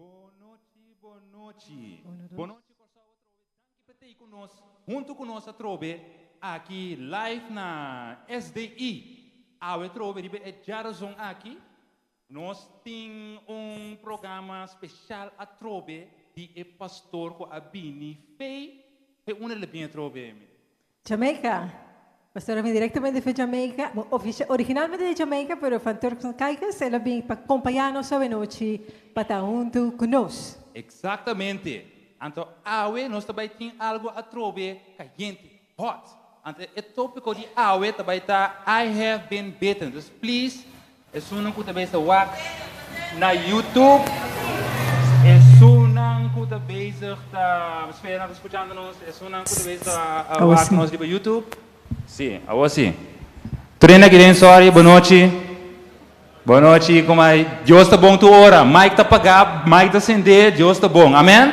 Boa noite. Boa noite, pessoal. Danke por conosco. Junto conosco, trobe aqui live na SDI. A trobe é Jarazon aqui. Nós temos programa especial a trobe de pastor com a Bini Fei. É uma lebinha trobe. Jamaica. Pastor vem diretamente de Jamaica, originalmente de Jamaica, pero fantor caicas, ela vem para acompanhar-nos a noite para estar junto conosco. Exatamente. Então, nós também temos algo a trobe quente, hot. Então, o tópico de também está I have been bitten. Então, please, é só não também está na YouTube. É só não também está escutando-nos. É só não também está nos no YouTube. Sim, agora sim. Treina aqui dentro, sorry, boa noite. Boa noite, como é? Deus está bom tu ora. Mike está apagado, Mike está acender, Deus está bom. Amém?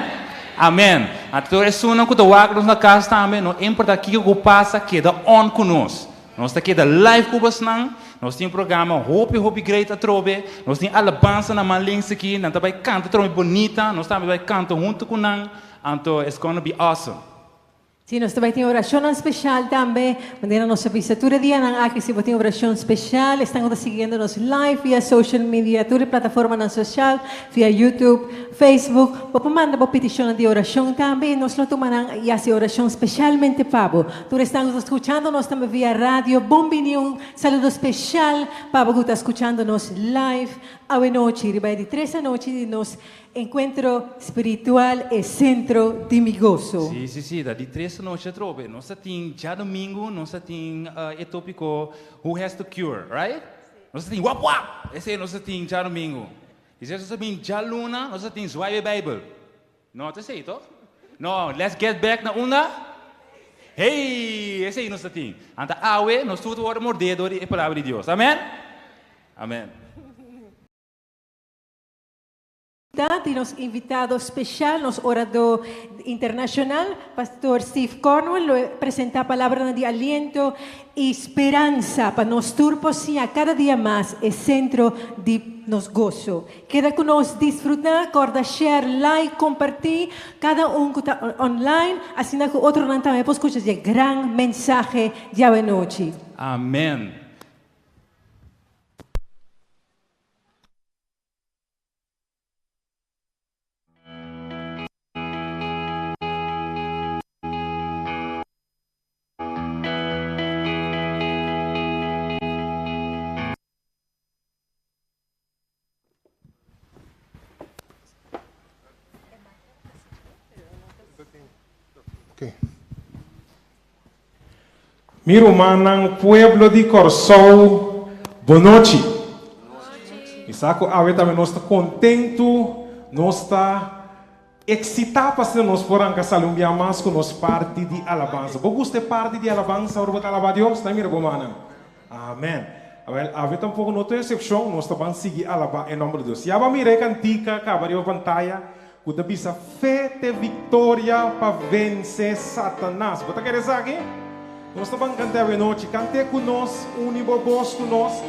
Amém. Então, é só não que tu vai na casa também, não importa aqui o que passa, queda on conosco. Nós está aqui da live com você, nós temos um programa Hope Great a trobe, nós temos alabança na malinha aqui, nós também canta trobe bonita, nós também canta junto com nós, então it's gonna be awesome. Sim, nós também temos oração especial também, mandando nossa visita dia na aqui se tem oração especial, estão seguindo nos live via social media, toda plataforma na social, via YouTube, Facebook, vou mandar uma petição de oração também, nós não tomamos e essa oração especialmente para você. Tu estamos escutando nós também via rádio, bom dia, saludo especial para você que está escutando nos live, a noite, riba de 3 da noite de nos encontro espiritual e centro de mi goso. Sim, da de 3 da noite trobe. Nós temos já domingo, nós temos o tópico Who has to cure, right? Nós temos wap. Esse nós temos já domingo. E se nós temos já luna, nós temos Swipe Bible. Não, é isso? No, let's get back na una. Hey, esse aí nós temos. Então, nós tudo o mordedor e a palavra de Deus. Amém? Amém. E nos invitado especial, nos orador internacional, pastor Steve Cornwell, presenta a palavra de aliento e esperança para nos turpos e a cada dia mais é centro de nos gozo. Queda com nós desfrutar, acorda, share, like, compartir, cada que está online, assim que outro não também pode escutar esse grande mensagem de hoje noite. Amém. Miro manang pueblo de Corsou, boa noite. E saco a também nós está contento, nós está excitado para ser nós foram que salumbia mais com nós parte de alabança. Você gosta parte de alabança, ou botar alabar Deus, tá mira bom manang. Amém. A tampouco não tem exceção, nós estamos seguir alabar em nome de Deus. E a mira cantica, acabaria a pantalla, que da bisa fé de vitória para vencer Satanás. Você quer dizer aqui? Nós estamos cantando a noite, cante conosco, unibo voz conosco.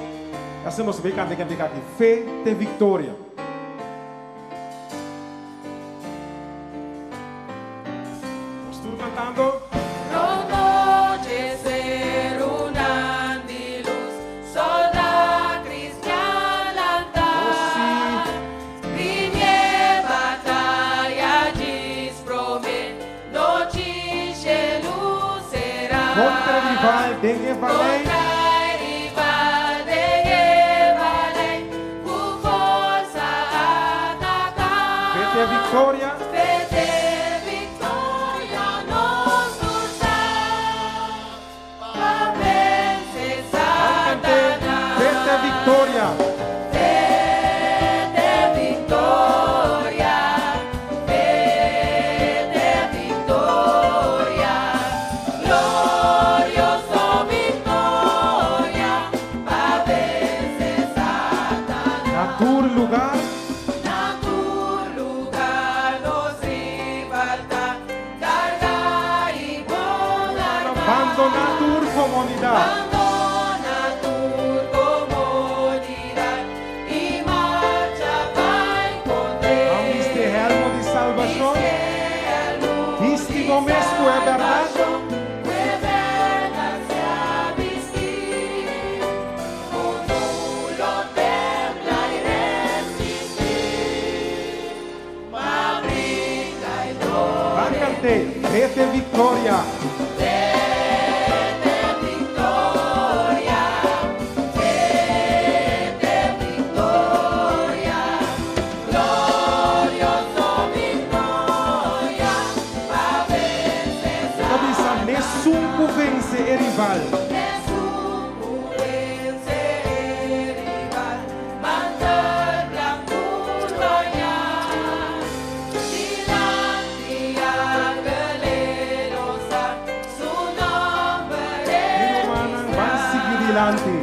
Assim nós vamos cantar aqui, fé de vitória. Nós estamos cantando. Dengue valei, com força atacar. Vete vitória, nos usar para vencer Satanás. Vete vitória. Abandona tu comunidad y marcha para encontrar. sunku vence e rival. Mirumanang van seguir dilante.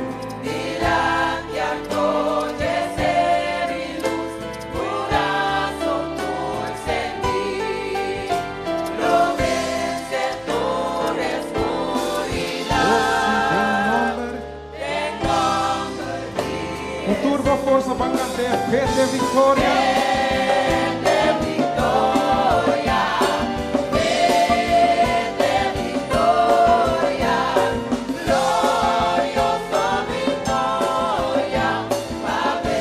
Turbo força para cantar fé de vitória.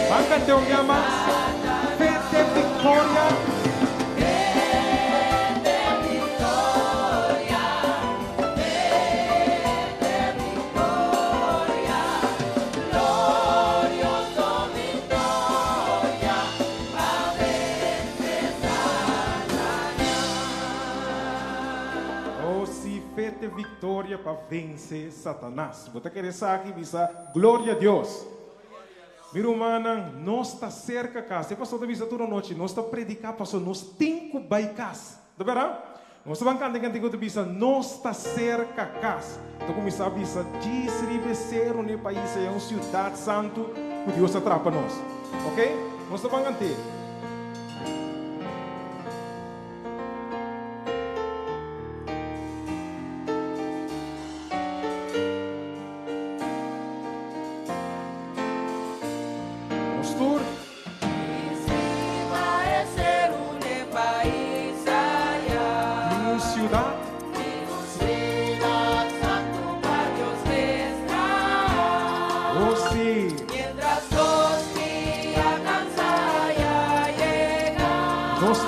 Vai cantar o que mais? Fé de vitória. Vitória para vencer Satanás. Você quer saber bisa glória a Deus. Mira humana, nós está cerca casa. Pastor da visa toda noite, nós está predicar pastor, nós tenho by casa. Tá vendo? Nós estamos cantando da visa, nós está cerca casa. Então começar a visa, desribecer no país é uma cidade santo, que Deus atrapa nós. OK? Nós estamos cantando.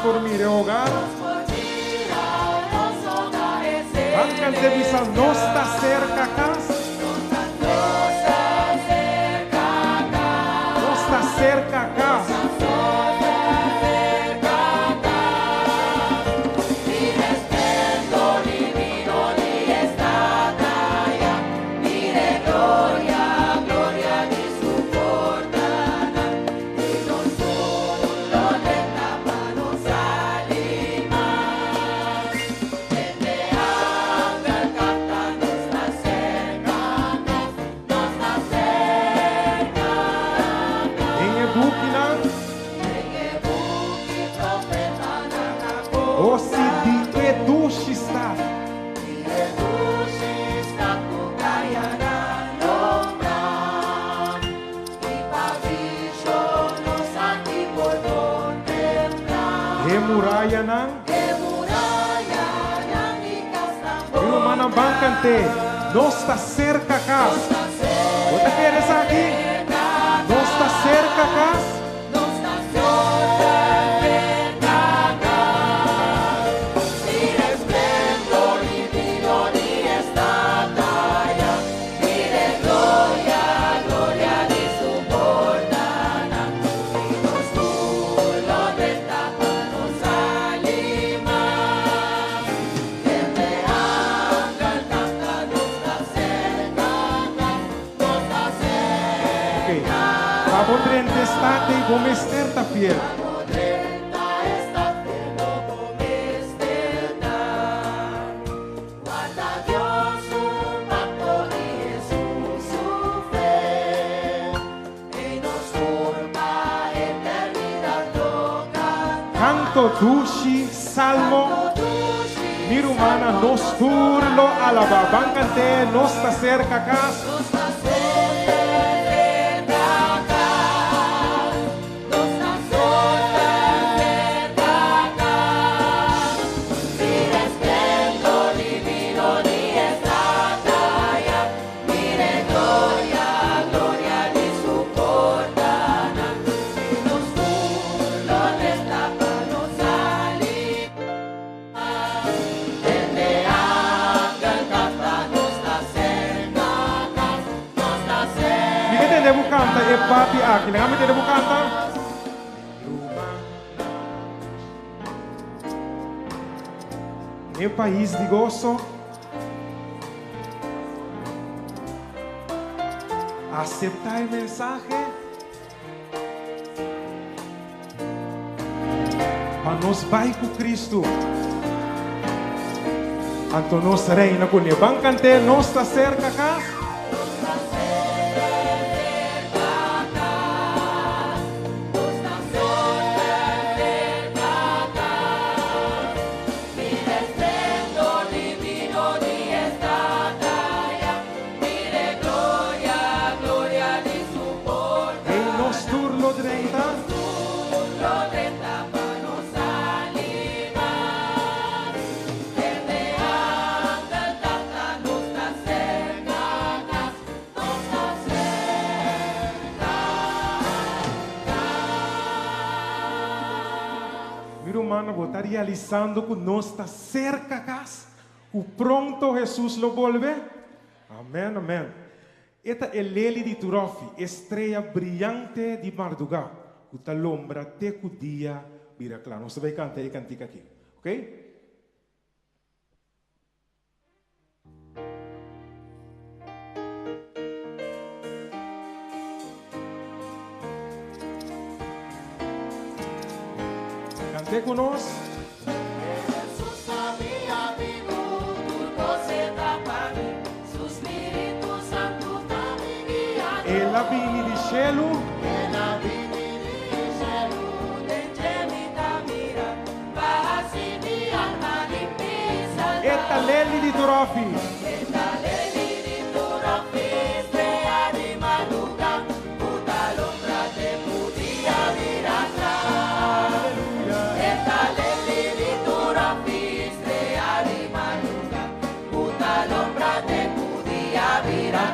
Dormir em hogar. Arcan de visa não está cerca a casa. Não está cerca a casa. Muralha nang Yung manang bangkante Nós está cerca a casa. Você quer essa aqui? Nós está cerca a casa. Estate y come esta fiel. Canto dushi salmo. Mi rumana nos turlo alaba. Bancante nos está cerca acá. Canta e papi aqui, nggak mesti debu canta. Em país de gozo, aceptar el mensaje para nos vai com Cristo. Anto nos reina com ele. Van cantar, nos está cerca acá. Está realizando que nos está cerca acá. O pronto Jesús lo vuelve. Amén, amén. Esta é Leli de Turofi, estrela brilhante de madrugada. Que está lombra até que o dia vira claro. Nós vai cantar e cantar aqui, ok? Cante conosco. Ela vini di cielo, esta Leli di Turofi.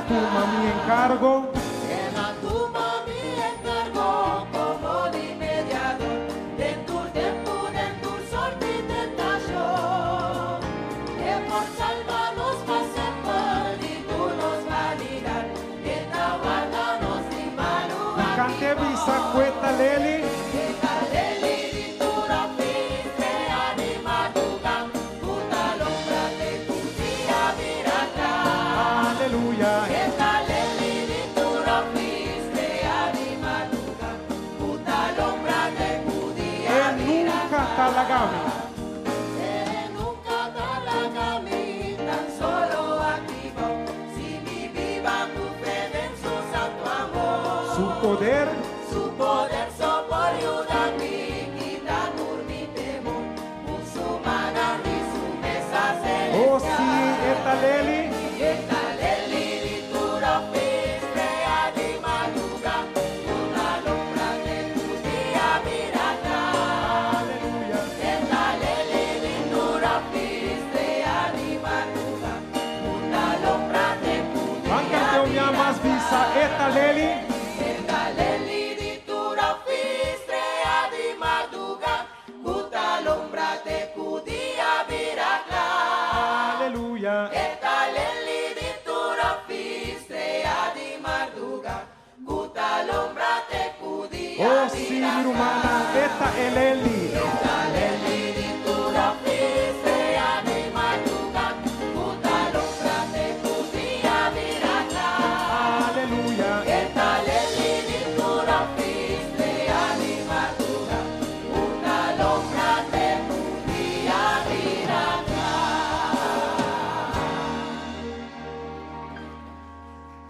Tu mami encargo. Cante visa cueta Leli. Aleluya. Talagami. Nunca talagami, tan solo activo. Si mi viva tu fe en su santo amor. Su poder sopor ayuda-me, quita por mi temor. Muçulmana de su mesa celestial. Oh sí, esta Leli. Esta Leli de Turofi, estrella de madrugada. Una lombra de tu día mirará. Más visa esta Leli. Esta Leli di Turofi, estrella di madrugada, puta lombra te cudia viracá. Aleluya. Esta Leli di Turofi, estrella di madrugada, puta lombra te cudia viracá. Oh sí, mi hermana, esta es Leli. Esta Leli di Turofi, estrella di madrugada, puta lombra te cudia viracá. Aleluya. Esta Leli di Turofi, estrella di madrugada, puta lombra te cudia viracá.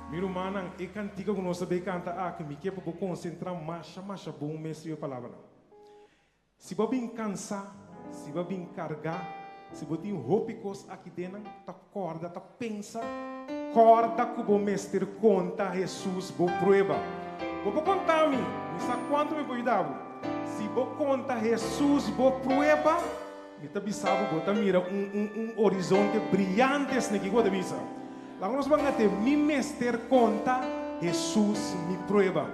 Mi hermana, e cantiga que nós também canta aqui, me quer para concentrar mais bom mestre a palavra. Se você bem cansar, se você bem carregar, se você tem roupas aqui dentro, tá corda, tá pensa, corda que o mestre conta Jesus, vou prova. Vou contar a mim, não sabe quanto me vou dar. Se você conta Jesus, vou prova, me tá bisavo, vou tá mira horizonte brilhante nesse que bisa. Lá nós vamos ter mi mestre conta Jesus me prova.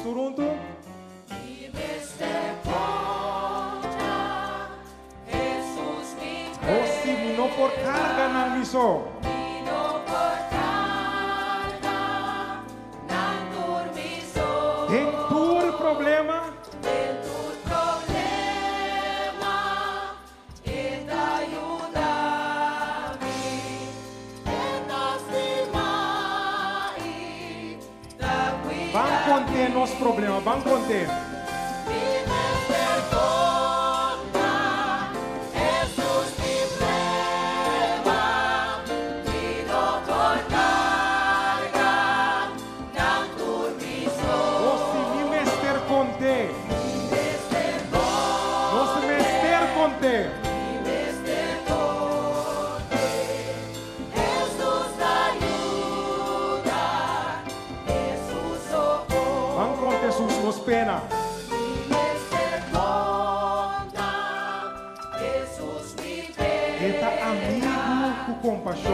Toronto. Mi mestre conta, Jesus me Oh, si mi no por carga na miso. vino por carga, nan dormiso. Tem tur problema, En tu problema, nosso problema. Vamos conter. Pena. Eta amigo com compaixão.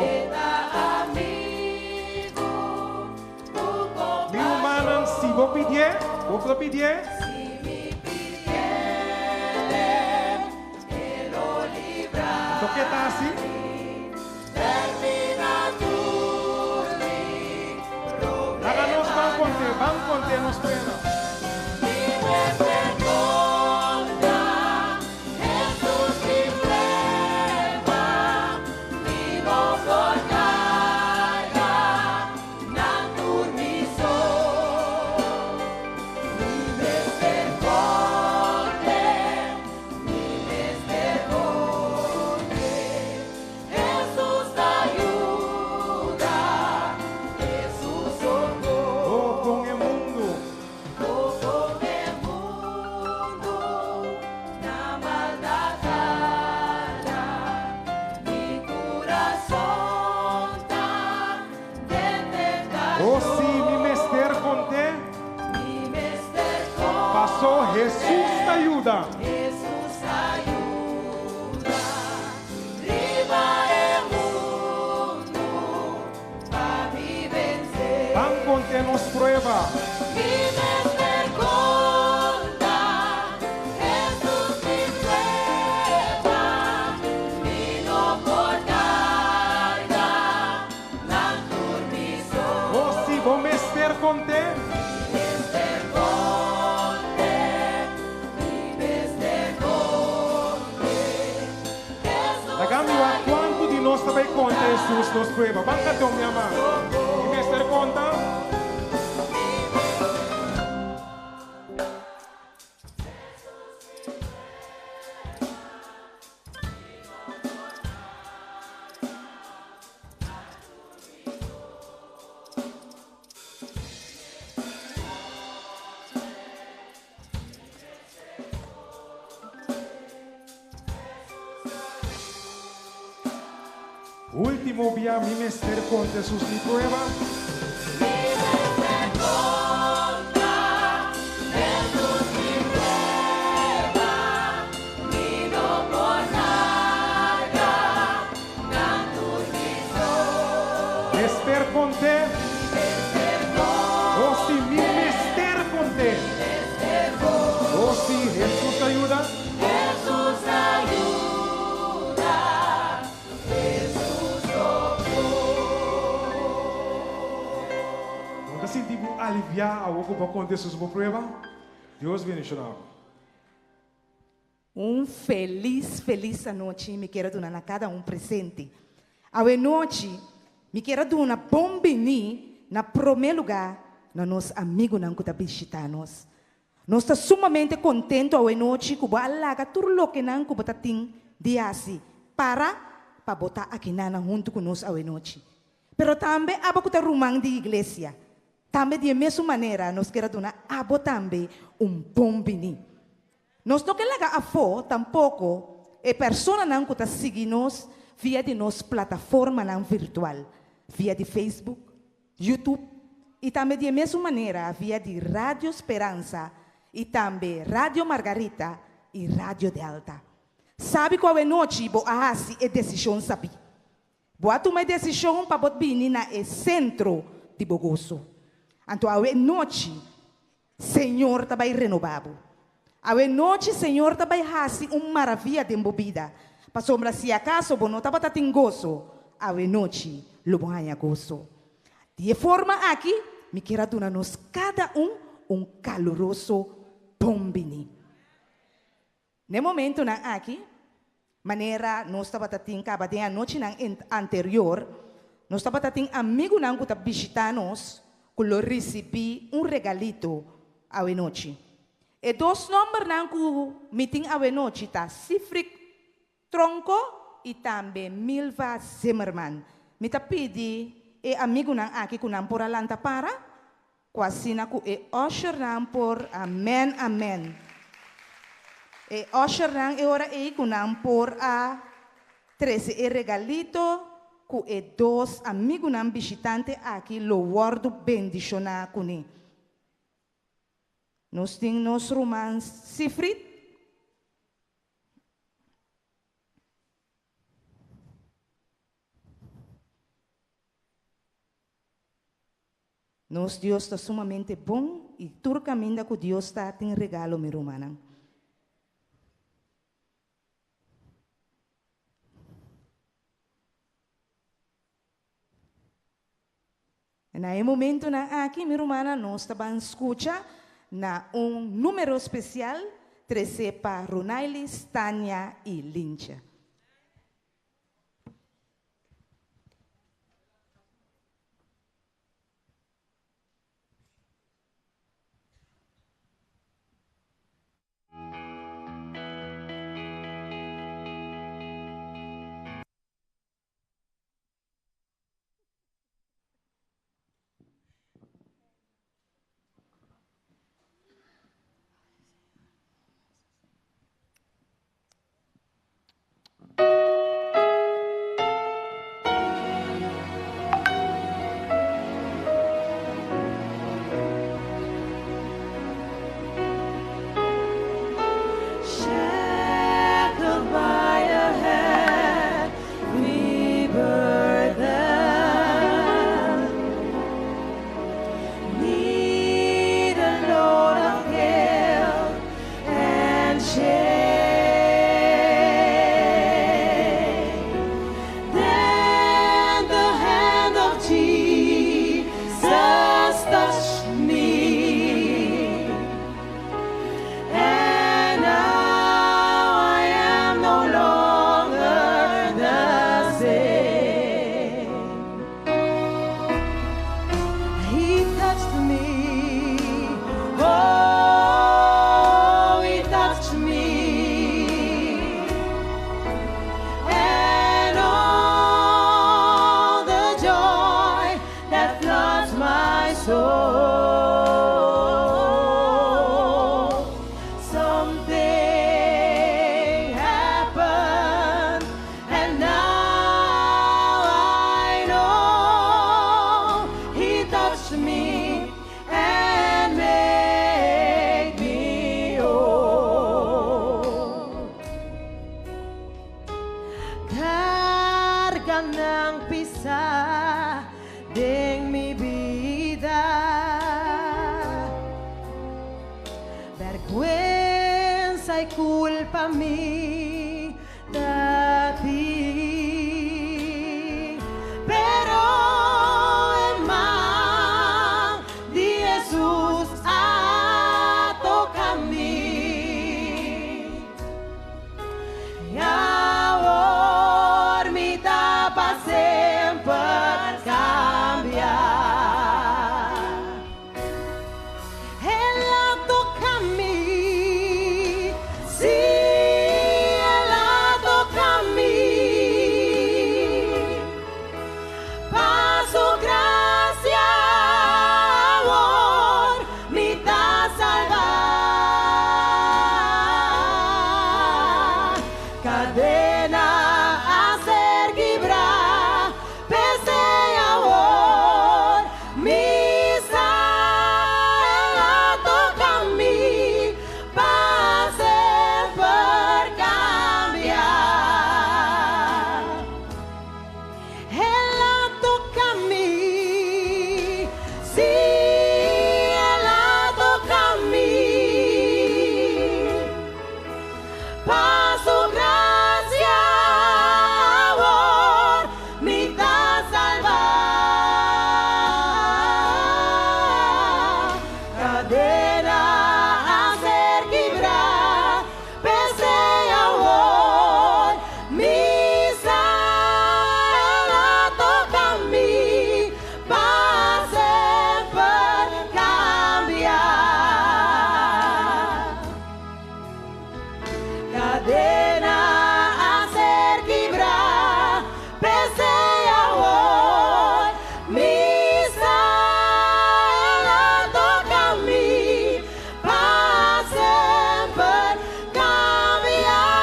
Meu mano, se vou pedir, vou pedir. Então que tá assim? Lá nós vamos conter nos pena. Jesus ajuda. Jesus ajuda. Riba é mundo para me vencer. Vamos conter nos prueba. Vives per conta. Jesus me leva. Me no por carga. Na turmição. Oh, se vou mester conter. Quanto de nós também conta Jesus nos prueba? Banca de minha mãe. E mestre conta. Último dia, mi mestre con Jesus mi prueba. Mester con te. Oh, si mi mester con te. Oh, si Jesús ayuda. Jesus ajuda. Sentimos aliviar a ocupa com Jesus por prueba. Deus bendicionar. Feliz noite. Me quero dar a cada presente. A noite, me quero dar bom bem na primeiro lugar, na nosso amigo não que está visitando nós. Nós estamos sumamente contentes a noite que vai alaga tudo o que não que está tem de assim para botar aqui na junto com nós a noite. Pero também a botar rumang de igreja. Também de mesma maneira, nós queremos dar também bom bem. Nós não queremos a fo tampouco a pessoa não que está seguindo nós via de nossa plataforma não virtual, via de Facebook, YouTube e também de mesma maneira via de Rádio Esperança e também Rádio Margarita e Rádio Delta. Sabe qual é a noite? Boa assim é decisão sabe. Boa tomar decisão para botar bem na centro de goso. Então, a noite, Senhor está bem renovado. A noite, Senhor está bem assim, maravilha de embobida. Para sombra, se acaso, não está bem gozo, a noite, lo banha gozo. De forma aqui, me quero dar nos cada caloroso pombini. No momento, aqui, maneira, nós estava tendo a noite anterior, nós estava tendo amigo não que está visitando nós, que recebi regalito awe noche. E dos number nang ku meeting awe noche ta Sifrik Tronco e também Milva Zimmerman. Mita pidi e amigo nang aki kunang por alanta para, quasi na ku e usher nang por amen, amen. E usher nang e ora e kunang por a 13 e regalito ku e dos amigo nang visitante aqui lo wordo bendiciona kuni. Nos ting nos romans Sifrit. Nos Deus está sumamente bom e turcamente que Deus está tem regalo me romana. Na momento na aqui me romana nós estamos escuta na número especial 13 para Ronailis, Tânia e Lincha. Ela toca-me. ven a hacer quebrar, pesea hoy, misa ela toca mí, para sempre cambiar.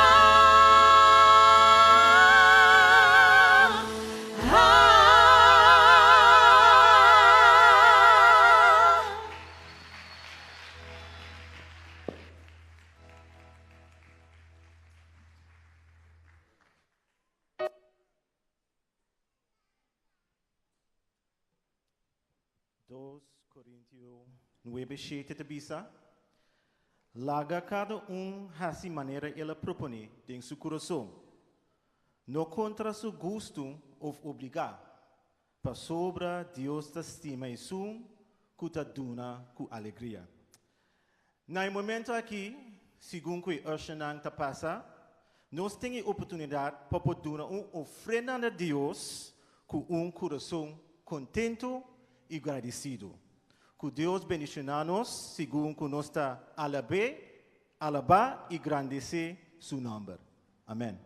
Dos Corintios 9:7 bisa. Laga cada hasi maneira ela propõe em seu coração. No contra seu gosto ou obrigar. Para sobra Deus te estima e sum, que te dona com alegria. No momento aqui, segundo que o Oceanang te passa, nós temos a oportunidade para poder dar uma ofrenda a Deus com coração contento e agradecido. Que Deus bendicionar-nos, segundo que nós está alabar e engrandecer seu nome. Amém.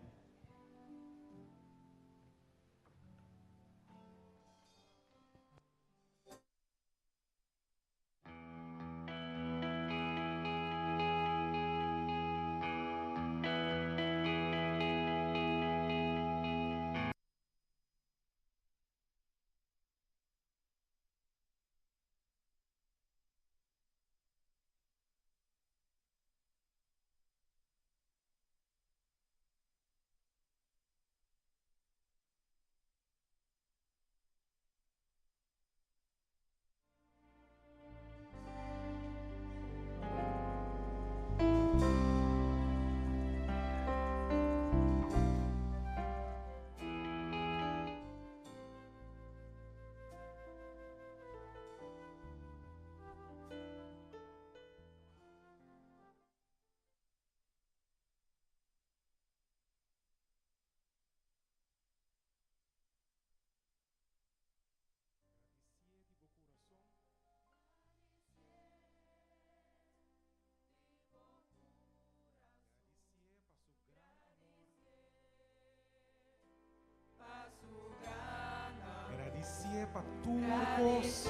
Agradecer para turcos.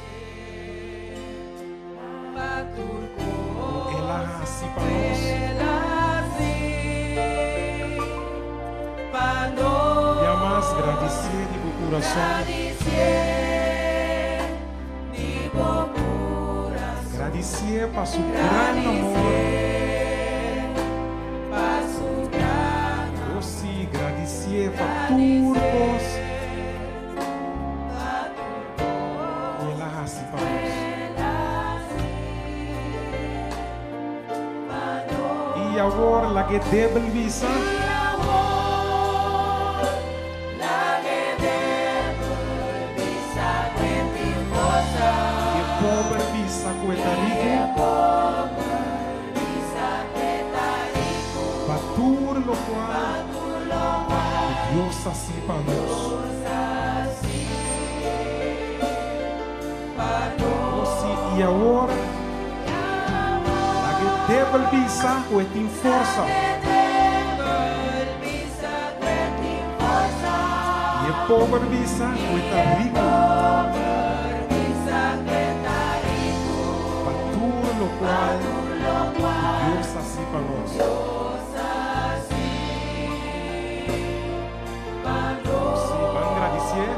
Ela assim para nós. E a mais agradecer de bom coração. Agradecer para seu grande amor. Doce agradecer para turcos. E agora la que debel visa. E pobre visa coeta rico. Patur lo qual Dios assim para nós. E agora Devil bisa kueting força. E pobre bisa kueta rico. Patur lo qual Deus assim para nós. Se van agradecer.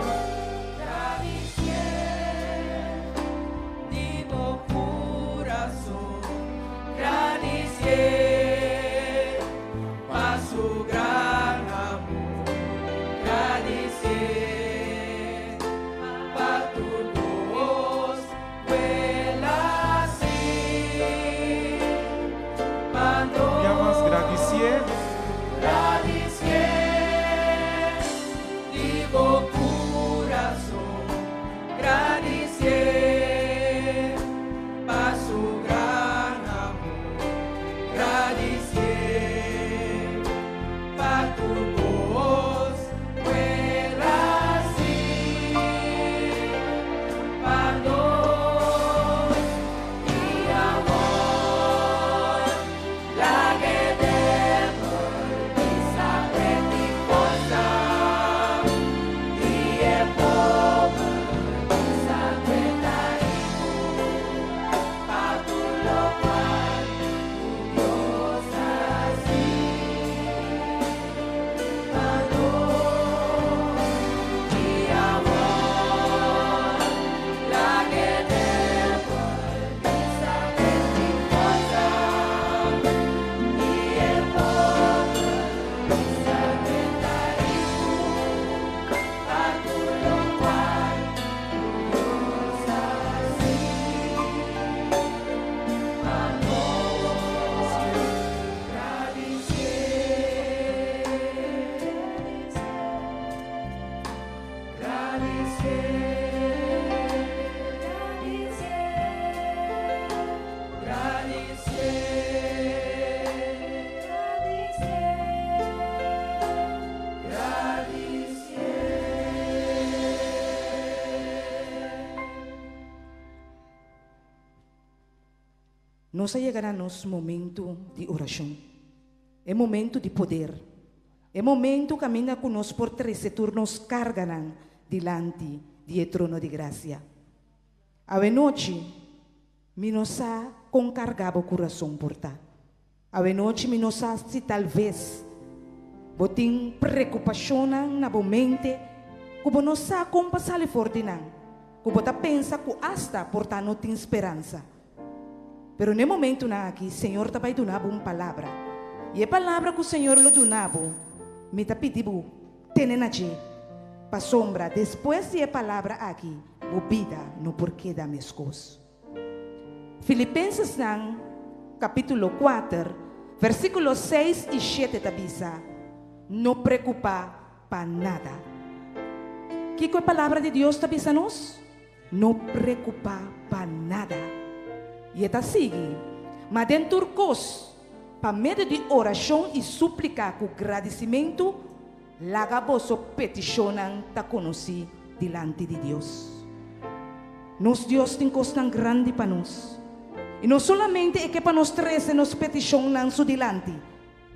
Llama nós chegará nosso momento de oração. É momento de poder. É momento que caminha conosco por 13 turnos cargarão diante do trono de graça. A noite, minosa com cargava o coração por tá. A noite, minosa se talvez botin preocupação na boa mente, como não sabe como passar forte não, como tá pensa que hasta portar não tem esperança. Pero no momento na aqui, Senhor tá vai donar uma palavra. E a palavra que o Senhor lhe donava, me tá pedindo, tenen aqui, para sombra, depois de a palavra aqui, o vida no porquê da minhas coisas. Filipenses capítulo 4, versículos 6 e 7 tabisa, não preocupar para nada. Que é a palavra de Deus tabisa nos? Não preocupar para nada. E está sigue, mas dentro dos, para meio de oração e súplica com agradecimento, laga vosso petição ta conheci diante de Deus. Nos Deus tem coisa tão grande para nós. E não somente é que para nós três nos petição não su dilante,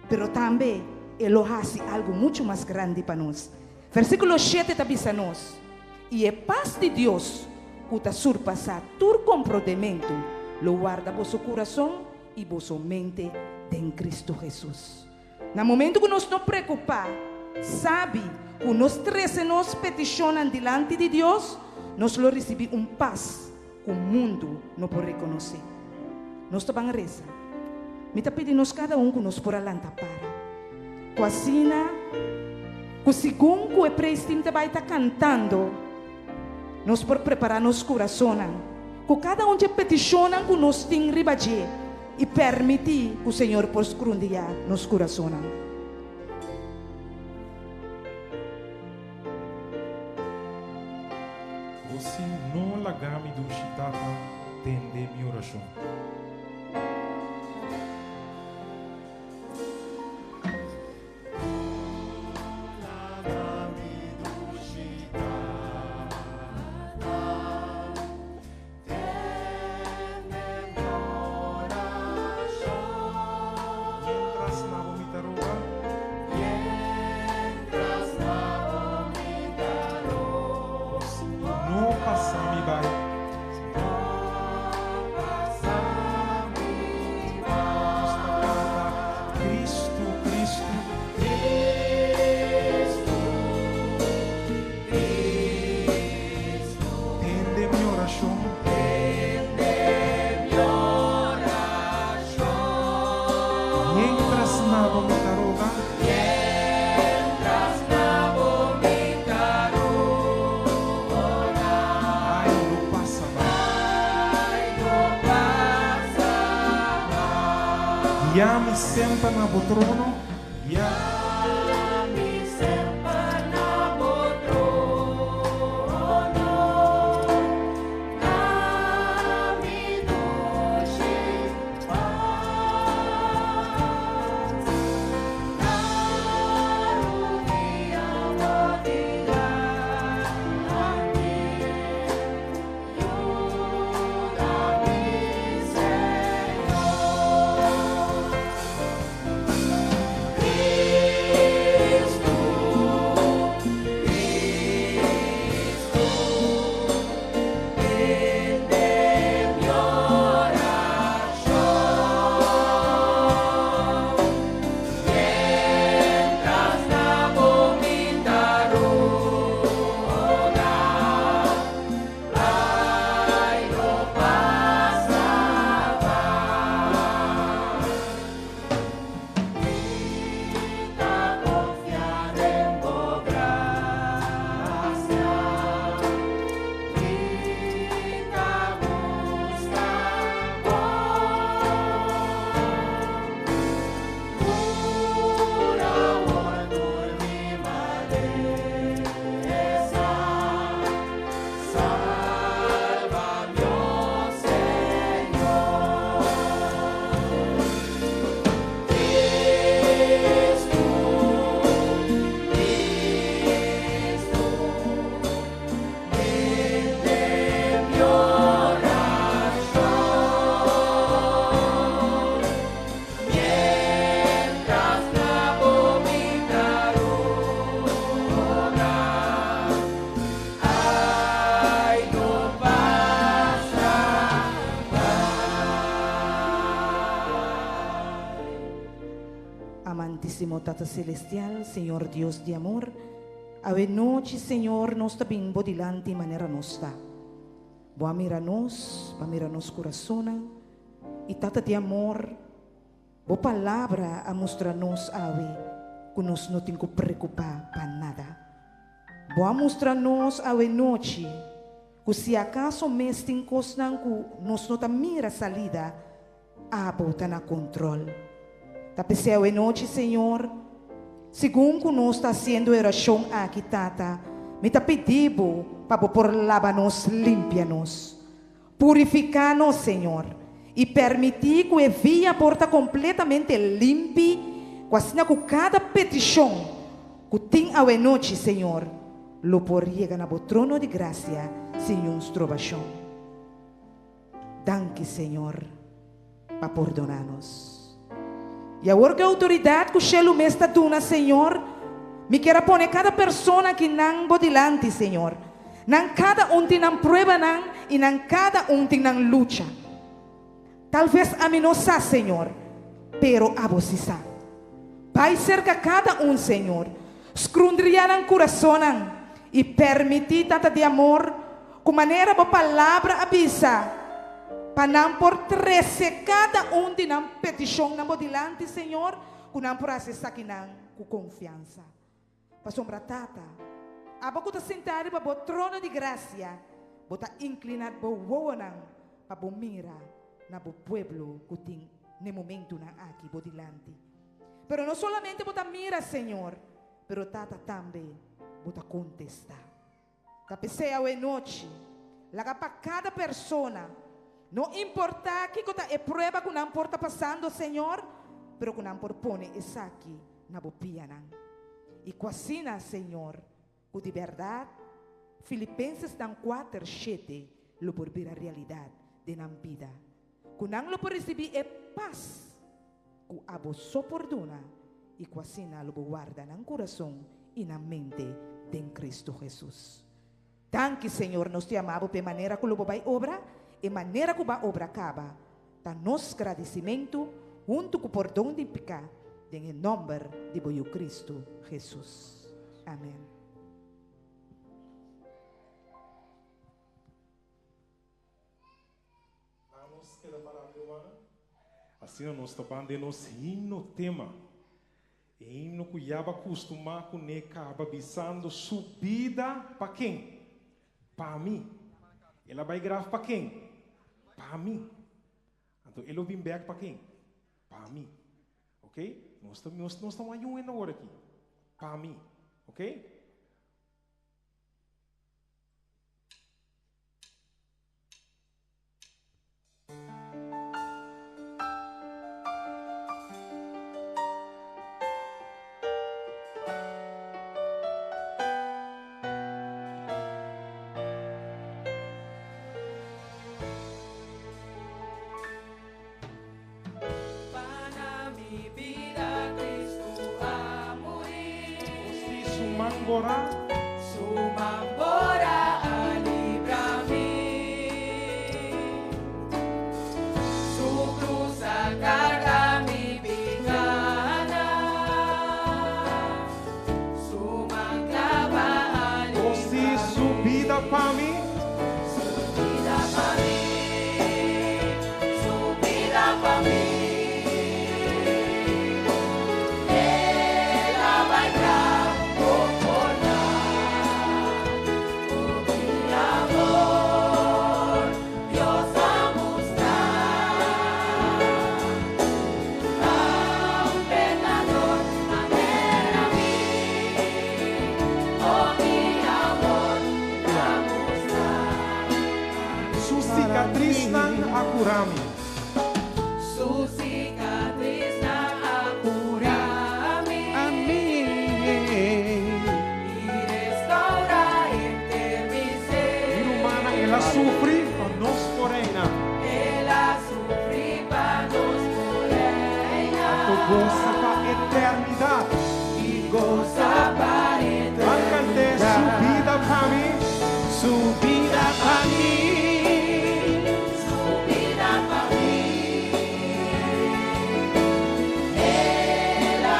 pero também Ele faz algo muito mais grande para nós. Versículo 7 está dizendo nós, e a paz de Deus, que está surpassa todo comprometimento, lo guarda vosso coração e vossa mente em Cristo Jesus. No momento que nós não preocupar, sabe que nós três nos peticionam diante de Deus, nós lo recebemos paz que o mundo não pode reconhecer. Nós estamos rezando. Me está pedindo cada que nós por alanta para. Quasina, que segundo o prestígio vai estar cantando, nós por preparar nosso coração, que cada de peticiona que nós tem ribaje e permitir que o Senhor possa escrundiar nosso coração. Você não lagame do chitata, tende minha oração. Ya me senta na trono, ya Amantíssimo Tata Celestial, Senhor Deus de amor, ave noite, Senhor, nós também bodilante maneira nossa. Boa mira nos coração, e Tata de amor, boa palavra a mostrar-nos, ave, que nós não temos que preocupar para nada. Boa mostrar-nos, ave noite, que se acaso mês tem coisas que nós não mira salida, a bota na controle. Tapeceu a noite, Senhor, segundo nós está sendo oração aqui, Tata, me está pedindo para por lavar-nos, limpia-nos, purificar-nos, Senhor, e permitir que a via porta completamente limpa, quase com cada petição que tem a noite, Senhor, lo por chegar no trono de graça, sem trovação. Danke, Senhor, para perdonar-nos. E agora que a autoridade que o Shelo me está dando, Senhor, me quer pôr cada pessoa que não bodilante, Senhor. Não cada tem na prova, não, e não cada tem na luta. Talvez a mim não sabe, Senhor, pero a você sabe. Vai cerca cada Senhor, escrundriar no coração e permitir tanta de amor, com maneira boa palavra avisa. Para não por trece cada de não petição não bodilante, Senhor, que não por acessar aqui não com confiança. Para sombra Tata, a boca está sentada para o trono de graça, bota inclinado para o não, para o mira na o pueblo que tem no momento na aqui bodilante. Pero não solamente bota mira, Senhor, pero Tata também bota contestar. Tapecea a noite, laga para cada pessoa. Não importa que é prova que não importa passando, Senhor, pero que não propõe isso aqui na bopia. E quase, Senhor, que de verdade, Filipenses 4:7 lo por vir a realidade de na vida. Que não lo por receber é paz, que a você perdona e quase lo guarda no coração e na mente de Cristo Jesus. Danke, Senhor, nós te amamos de maneira que lo vai obra. E maneira que a obra acaba, está nosso agradecimento, junto com o perdão de pecado, em nome de Cristo Jesus. Amém. Assim nós estamos de nos himno tema. Himno que já acostuma com ne acaba bisando subida para quem? Para mim. Ela vai gravar para quem? Para mim. Então, ele vem back para quem? Para mim. Ok? Nós estamos ayudando agora aqui. Para mim. Ok? Sumambora, livra-me, su cruz carga mi picada, su mancava você subida para mim. subida para mim, subida para mim. Curami. Su cicatriz na curami, y restaura entre mi ser. Humana, ela sofre para nós, porém. Ela sofre para nós, porém. Tu goza para a eternidade. E goza para a eternidade. Cante subida para mim. Subida para mim. Ela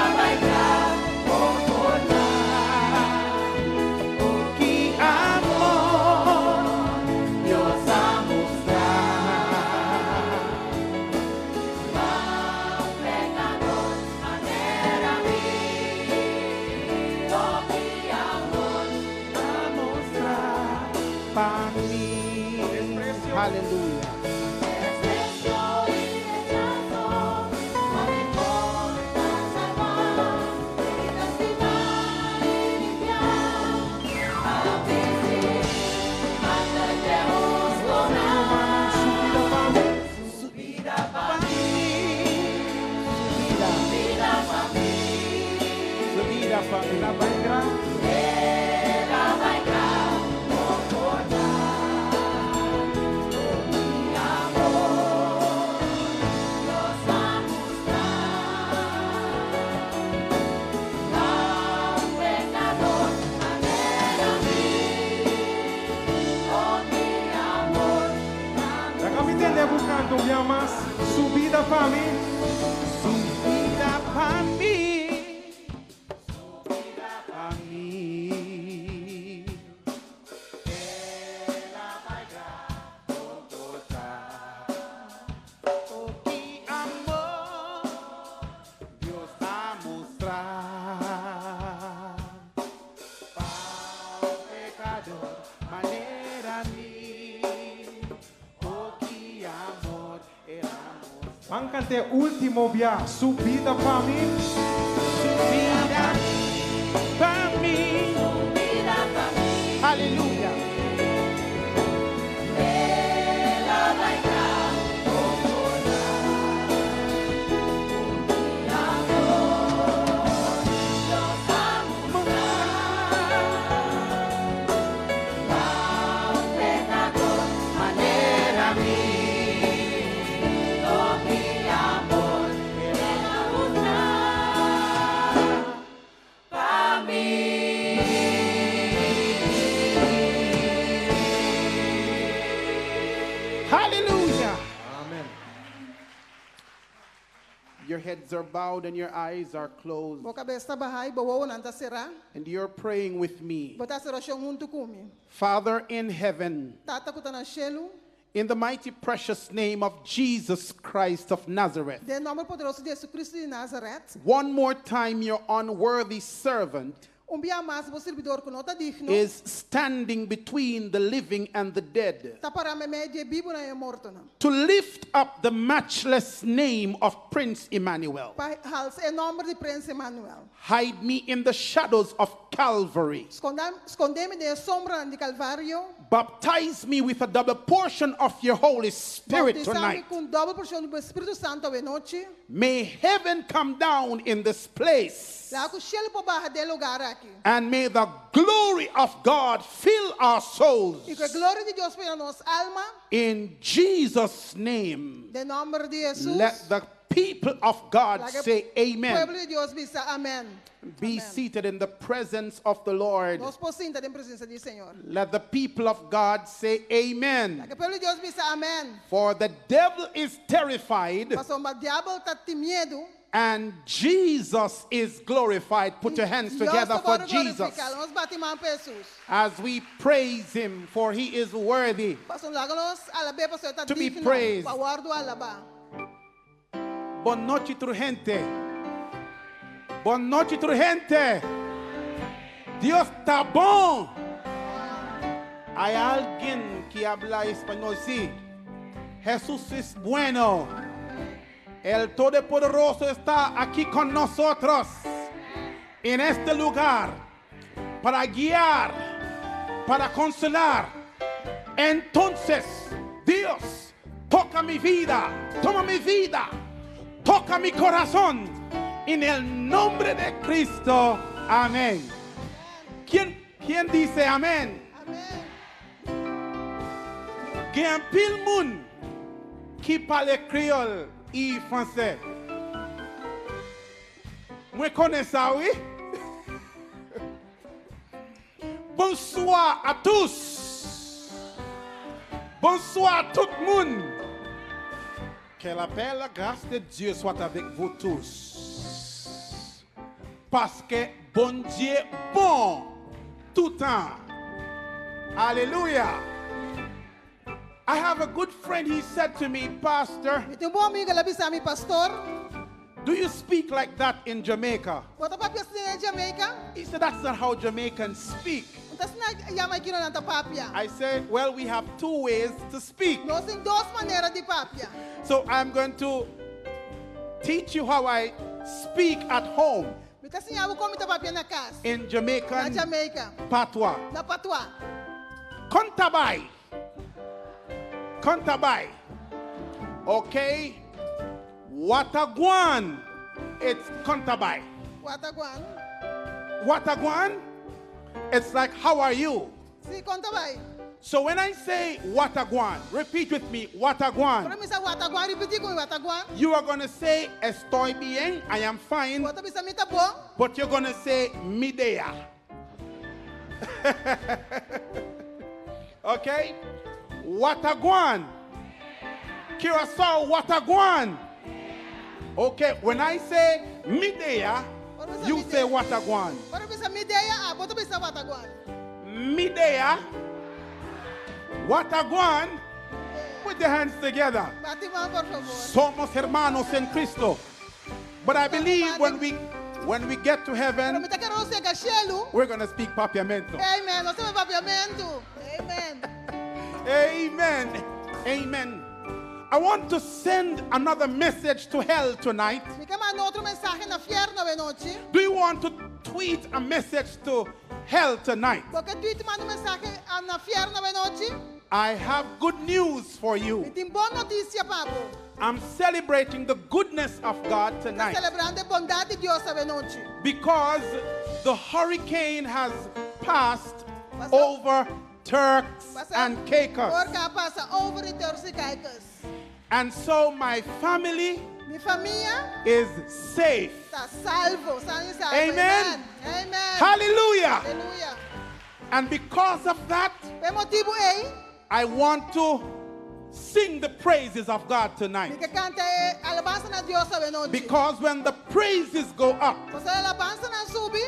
ela vai entrar. ela vai concordar. Mi amor, Dios va a mostrar a un pecador manera a mí. Oh, mi amor, Já que me entender o canto, minha mas subida para mim. Subida para mim. Subida para mim. Ela vai concordar. Oh, que amor Deus vai mostrar para o pecador maneira a mim. Oh, que amor ela mostra. Vamos cantar último via, subida para mim. Subida para mim. subida para mí. Aleluia. Ela vai concordar. Mi amor, Dios va a mostrar a un pecador manera a mí. Oh, mi amor, ela mostrar para mí. Hallelujah. Amen. Your heads are bowed and your eyes are closed. Boca besta bahai bawo nanta sera. And you're praying with me. Bota sera shong muntu kumi. Father in heaven, Tata kutana shelu. in the mighty precious name of Jesus Christ of Nazareth, De nome poderoso de Jesus Cristo de Nazareth. one more time your unworthy servant Dia mais o servidor que nota digno. is standing between the living and the dead Ta para me media bibo na morto na. to lift up the matchless name of Prince Emmanuel. Pa hals e nome de Prince Emmanuel. Hide me in the shadows of Calvary. Escondeme de sombra de Calvario. Baptize me with a double portion of your Holy Spirit Bautizame tonight. com double porção do Espírito Santo e noite. May heaven come down in this place. Lá com shelo po barra de lugar aqui. And may the glory of God fill our souls. E que a glória de Deus venha nossa alma. In Jesus' name, De nome de Jesus. let the people of God Like a say amen. Pueblo de Deus diz amém. Be Amen. seated in the presence of the Lord. Nós possinta em presença do Senhor. Let the people of God say amen. Like o pueblo de Deus diz amém. For the devil is terrified Mas o diabo está medo. and Jesus is glorified. Put your hands together for Jesus Nós batimos Jesus. as we praise him, for he is worthy Pastor lago nós alabe pastor está to be digno. praised. Pa guardo alaba. Boa noite, gente. Boa noite, gente. Dios está bom. Hay alguien que habla español, sí. Jesús es bueno. El Todopoderoso está aquí con nosotros en este lugar para guiar, para consolar. Entonces, Dios, toca mi vida, toma mi vida, toca mi corazón en el nombre de Cristo. Amén. ¿Quién dice amén? Gen pile moun qui parle créole et français. Moi connais ça, oui? Bonsoir à tous. Bonsoir à tout le monde. Que la paix et la grâce de Dieu soit avec vous tous. Parce que bon Dieu bon tout temps. Alléluia. I have a good friend, he said to me, Pastor, Eu tenho um bom amigo, ele disse a mim, pastor. do you speak like that in Jamaica? Bota papia na Jamaica. He said, that's not how Jamaicans speak. Então se na Jamaica não tem papia. I said, well, we have two ways to speak. Nós temos duas maneiras de papia. So I'm going to teach you how I speak at home Então assim, eu como tem papia na casa. in Na Jamaican Jamaica. patois. Na patois. Kontabai. Kontabai. Okay? Watagwan. It's Kontabai. Wataguan. Watagwan, it's like, how are you? Si kontabay. So when I say Watagwan, repeat with me, Watagwan. Pero misa watagwan, repeat ko watagwan. You are going to say, estoy bien, I am fine. Wata bisa mita bo. But you're going to say, midea. Okay? Watagwan. Curacao, Watagwan. Okay, when I say midea, you say Watagwan. Pero bisa midea, boto bisa watagwan. Midea, Watagwan. Put your hands together. Bati mo, por favor. Somos hermanos en Cristo. But I believe when we get to Pero heaven, mita ka ron sa kasielo. we're going to speak papiamento. Amen. O sa papiamento. Amen. Amen. Amen. I want to send another message to hell tonight. Mi ka man otro mensaje na fierno benochi. Do you want to tweet a message to hell tonight? Porque tweet man un mensaje na fierno benochi. I have good news for you. Itim bon noticia papo. I'm celebrating the goodness of God Está tonight celebrando bondad de Dios a benochi. because the hurricane has passed Pasó. over Turks Pasa and Caicos. Orca pasa over the Turks y Caicos. And so my family Mi familia is safe. está salvo. San y salvo. Amen. Amen. Hallelujah. Aleluya. And because of that, Pe motivo ei, I want to sing the praises of God mi tonight. que canta alabanza na Dios a benochi. Because when the praises go up, Porque la alabanza na subi,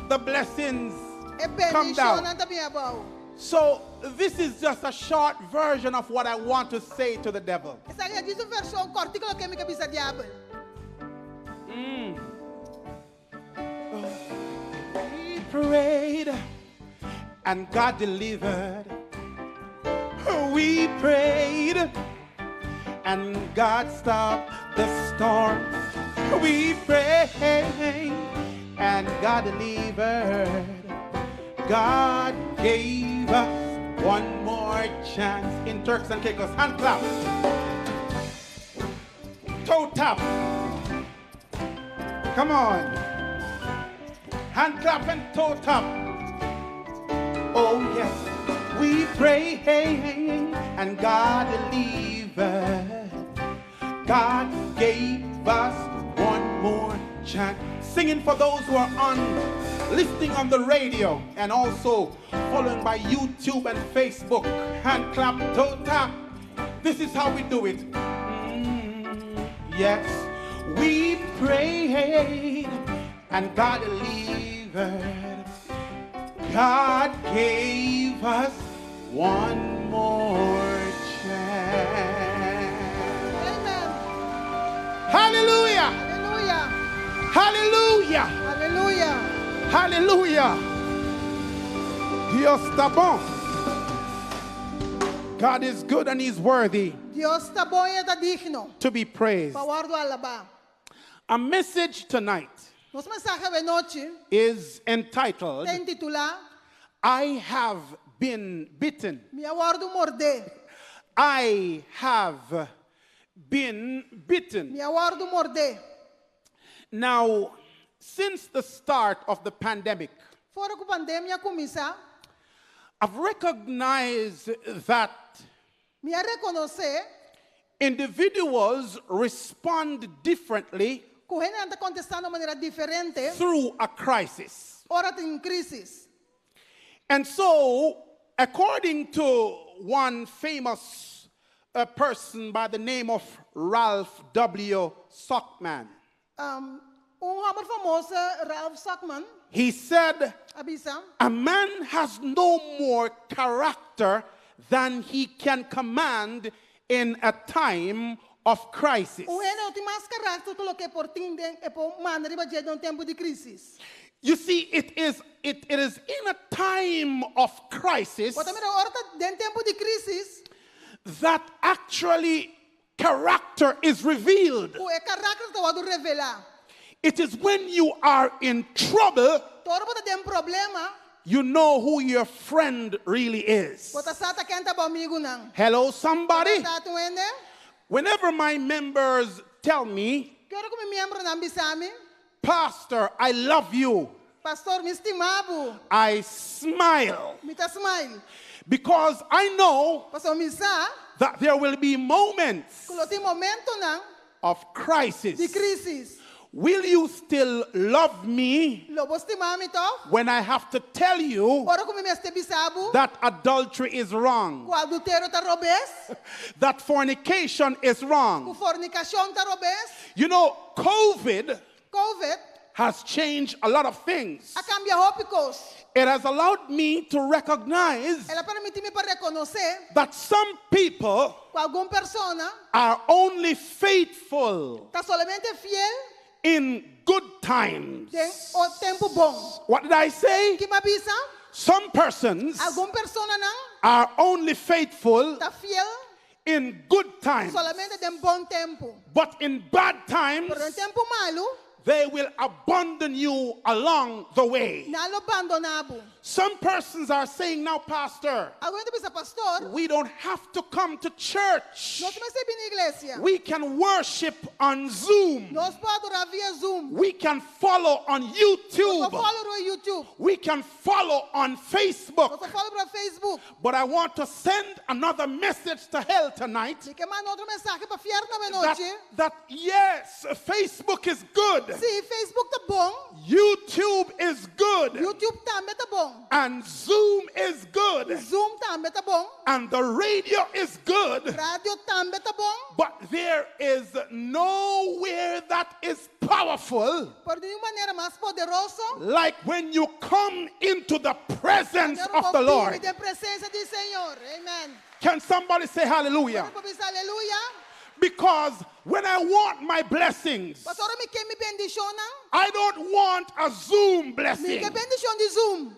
the blessings e come bendición down. na también abajo. So this is just a short version of what I want to say to the devil. Esa é a versão cortícola que me que bisa diabo. We prayed and God delivered. We prayed and God stopped the storm. We prayed and God delivered. God gave us one more chance. In Turks and Caicos, hand clap. Toe tap. Come on. Hand clap and toe tap. Oh yes, we pray and God delivered. God gave us one more chance. Singing for those who are listening on the radio and also following by YouTube and Facebook. Hand clap, toe tap. This is how we do it. Yes, we prayed and God delivered. God gave us one more chance. Amen. Hallelujah! Aleluya. Hallelujah! Aleluya. Hallelujah! Dios está bon. God is good and He's worthy Dios está bom e está digno. to be praised. Pawardo alaba. A message tonight Nosso mensaje de noche is entitled, tem titular I have been bitten. Mi awardo morde. I have been bitten. Mi awardo morde. Now, since the start of the pandemic, Fora que a pandemia começa, I've recognized that me a reconhecer individuals respond differently que o reino está acontecendo de maneira diferente. through a crisis. Ora tem crisis. And so, according to one famous person by the name of Ralph W. Sockman, Homem famoso, Ralph Sackman, he said, avisa, a man has no more character than he can command in a time of crisis. o reino tem mais caráter do que por tindem e por maneira de um tempo de crisis. You see, it is in a time of crisis Porque mira, ora tem tempo de crisis, that actually character is revealed. o caráter do revelar. It is when you are in trouble, Todo mundo tem problema, you know who your friend really is. bota sata canta para amigo não. Hello, somebody? Tá tuende? Whenever my members tell me, Quero que me membro não bisame. Pastor, I love you, Pastor, me estimabo. I smile Me ta smile. because I know Pastor, me sa, that there will be moments kulo ti momento nang of di crisis. crisis. Will you still love me Lobo estimami to. when I have to tell you Ora kung me este bisabu. that adultery is wrong, Ku adultero ta robes. that fornication is Ku wrong? fornicación ta robes. You know, COVID COVID. has changed a lot of things. A cambia hópicos. It has allowed me to recognize Ela permite me para reconocer that some people que alguma persona are only faithful está solamente fiel in good times. en o tempo bom. What did I say? Que me avisa, Some persons alguma persona não are only faithful está fiel in good times, solamente en bom tempo. but in bad times, Pero en tempo malo, they will abandon you along the way. não lo abandonabo. Some persons are saying, now, Pastor, Alguém te pensa, pastor, we don't have to come to church. nós temos que vir na igreja. We can worship on Zoom. Nós podemos orar via Zoom. We can follow on Nós YouTube. follow no YouTube. We can follow on Facebook. Nós follow para Facebook. But I want to send another message to hell tonight Me que manda outra mensagem para fiar na that, noite. that yes, Facebook is good. Sim, Facebook tá bom. YouTube is good. YouTube também tá bom. And Zoom is good. Zoom também tá bom. And the radio is good. Rádio também tá bom. But there is nowhere that is powerful Por nenhuma maneira mais poderoso. like when you come into the presence Quero of the Lord. de presença do Senhor. Amen. Can somebody say hallelujah? Vamos dizer aleluia. Because when I want my blessings, Pastor, me que me bendiciona. I don't want a Zoom Me blessing. que bendición de Zoom.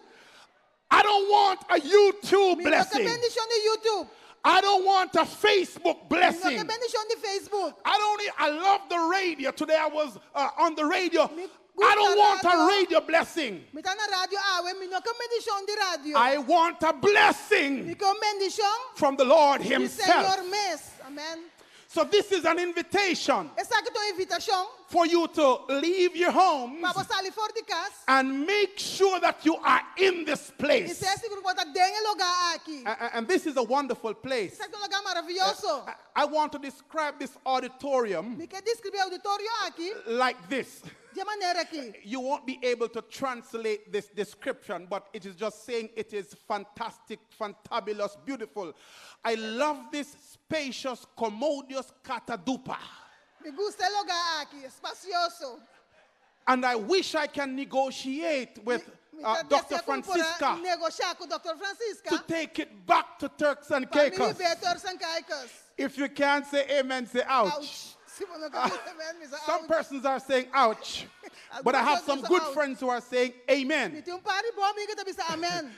I don't want a YouTube Me que blessing. bendición de YouTube. I don't want a Facebook Me que blessing. bendición de Facebook. I love the radio. Today I was on the radio. Me I don't want gusta a radio. radio blessing. Me tá na rádio awe, me no que bendición de rádio. I want a Me blessing que bendición from the Lord do Himself. Senhor mes. Amen. So this is an invitation Essa aqui é uma invitação for you to leave your homes para você sair fora de casa. and make sure that you are in this E place. se esse grupo está dentro do lugar aqui. And this is a wonderful place. Esse aqui é um lugar maravilhoso. I want to describe this auditorium Me quer descrever o auditório aqui like this. de maneira aqui. You won't be able to translate this description, but it is just saying it is fantastic, fantabulous, beautiful. I love this spacious, commodious catadupa. Me gusta o lugar aqui, espacioso. And I wish I can negotiate with Me Dr. desea Francisca negociar com Dr. Francisca. to take it back to Turks and Para me Caicos. ver Turks and Caicos. If you can't say amen, say ouch. Ouch. Se você não quer dizer, me diz Some ouch. persons are saying ouch, but I have some good friends who are saying Me amen. tem pare bom amigo que diz amém.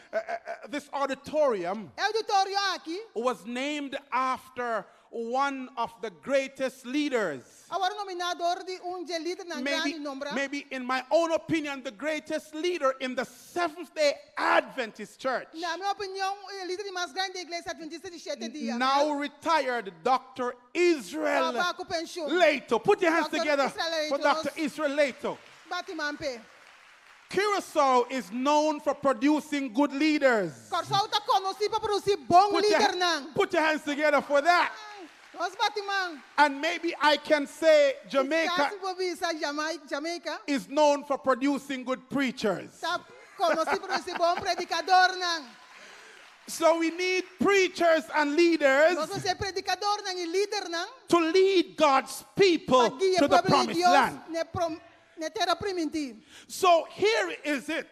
This auditorium É o auditório aqui. was named after one of the greatest leaders. Agora o nominador de de líder na grande nombra. Maybe in my own opinion, the greatest leader in the Seventh-day Adventist Church. Na minha opinião, o líder mais grande da igreja adventista de 7 dias. Now retired Dr. Israel Vá com pensão. Leto. Put your hands Dr. together Israel for Leto. Dr. Israel Leto. Bate mampe. Curacao is known for producing good leaders. Corsol tá conhecido para produzir bom líder não. Put your hands together for that. Nós bate man. And maybe I can say Jamaica Caso por visa Jamaica. is known for producing good preachers. Tá conhecido por produzir bom predicador não. So we need preachers and leaders Nós vamos ser predicador não e líder não. to lead God's people Para guiar to o the povo de promised Deus land. na terra primitiva. So here is it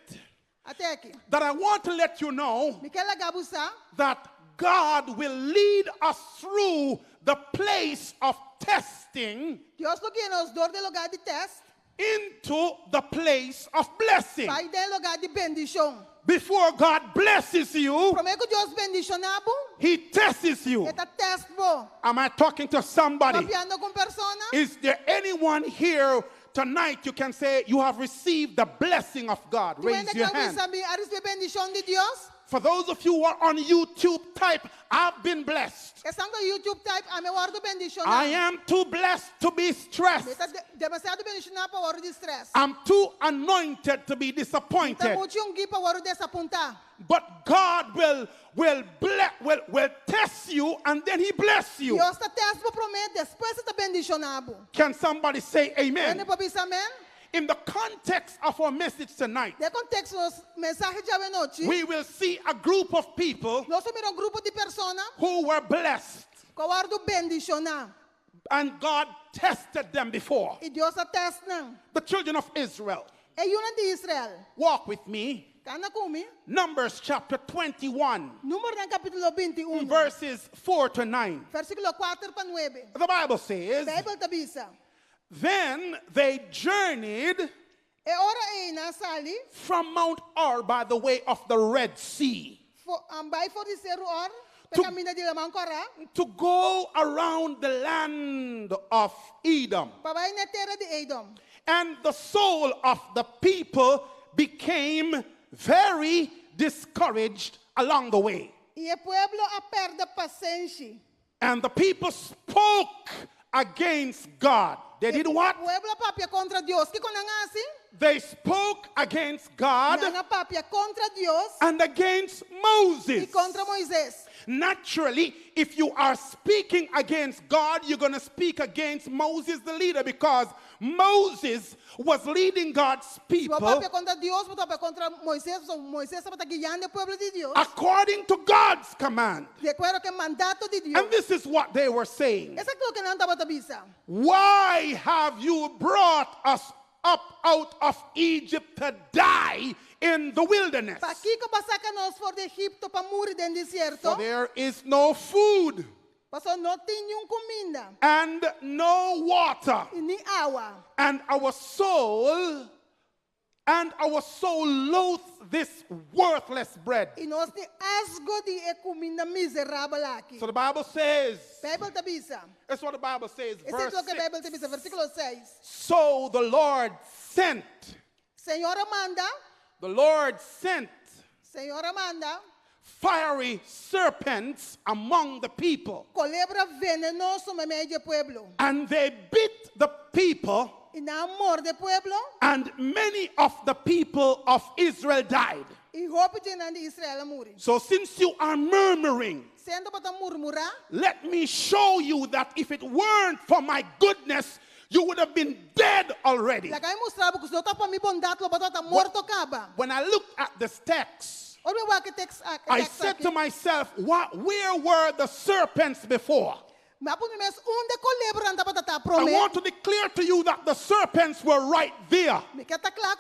Até aqui. that I want to let you know Miquela Gabusa. that God will lead us through the place of testing Deus lo guia nos dor de lugar de teste. into the place of blessing. Vai de lugar de bendição. Before God blesses you, Prometo que Deus bendicionabo. He tests you. Eta teste bo. Am I talking to somebody? Papiando com persona. Is there anyone here tonight you can say you have received the blessing of God? Tu Raise ainda your que hand. sabe a receber bendição de Deus? For those of you who are on YouTube, type, I've been blessed. Estão no YouTube type, ame wardo bendicionado. I am too blessed to be stressed. Está demasiado bendicionado para wardo de stress. I'm too anointed to be Está disappointed. muito ungi para wardo desapontar. But God will test you and then He bless you. Deus está teste promete, depois está bendicionado. Can somebody say amen? Ele pode dizer amém? In the context of our message tonight, De contexto nos mensagem de hoje noite, we will see a group of people nós vamos grupo de pessoas who were blessed que wardo bendicionado. and God tested them before. E Deus está testando. The children of Israel. É una de Israel. Walk with me. Cana comigo. Numbers chapter 21, Número no capítulo 21. verses 4 to 9. Versículo 4 para 9. The Bible says, Bíblia te avisa. Then they journeyed E ora e na sali, from Mount Or by the way of the Red Sea ambai for di seru or, To- pe camina di lamang kora, to go around the land of Edom. pabay na terra di Edom. And the soul of the people became very discouraged along the way. E o pueblo a perda paciência. And the people spoke against God. They did what? Pueblo papia contra Dios. Que kung nangasi, They spoke against God nanga papia contra Dios and against e Moses. contra Moisés. Naturally, if you are speaking against God, you're going to speak against Moses, the leader, because Moses was leading God's Se people o papia contra Dios, o papia contra Moisés, so Moisés estava guiando o pueblo de Dios. according to God's command. De acuerdo que mandato de Dios. And this is what they were saying. Esa é o que não estava te avisa. Why have you brought us up out of Egypt to die in the wilderness? Pa aqui que saca nós for de Egipto para morrer dentro do deserto. For there is no food Pastor não tinha comida and no water, e nem água. and our soul loathes this worthless bread. E nós temos asgo de comida miserável aqui. So the Bible says, Bíblia te avisa. that's what the Bible says, Esse é verse o que a 6. Bíblia te avisa. Versículo 6. So the Lord sent, Senhora manda, Senhora manda, fiery serpents among the people, culebra venenoso no meio do pueblo. and they bit the people, E na morde o pueblo, and many of the people of Israel died. e roupa de Israel morre. So since you are murmuring, Sendo para murmurar, let me show you that if it weren't for my goodness, you would have been dead already. lá cai mostrava que se não está para mim bondade, lo bota morto acaba. When I looked at this text, Olha o que text I said to myself, where were the serpents before? Mas por mês onde culebra anda para tá I promet. want to declare to you that the serpents were right there. Me que tá claro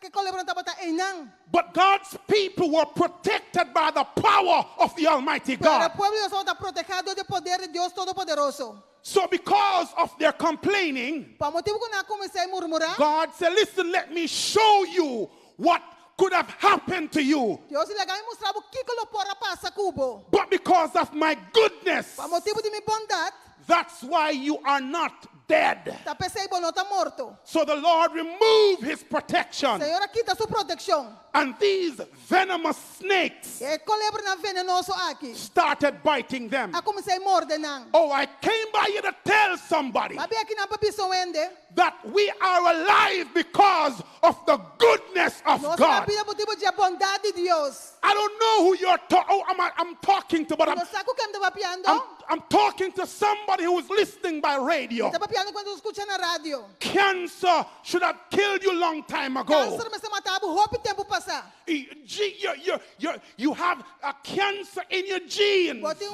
que culebra anda para enang. But God's people were protected by the power of the Almighty Para o God. pueblo Deus está protegido do poder de Deus Todo-Poderoso. So because of their complaining, Para motivo que não comecei a murmurar, God said, listen, let me show you what could have happened to you. Deus legal e mostrava o que ele pode passar cubo. But because of my goodness, Para motivo de minha bondade, that's why you are not dead. tá pensei bom não tá morto. So the Lord removed his protection, Senhor quita sua proteção. and these venomous snakes E culebra não venenoso aqui. started biting them. A comecei a morder não. Oh, I came by you to tell somebody Mas bem aqui não papiso ende. that we are alive because of the goodness of Nós God. sabia motivo de bondade de Deus. I don't know who you're I'm talking to, but Nós sabe o que estava piando? I'm talking to somebody who is listening by radio. Estava piando quando escuta na rádio. Cancer should have killed you long time ago. Câncer mas se matava roupa tempo passar. You have a cancer in your genes. Bote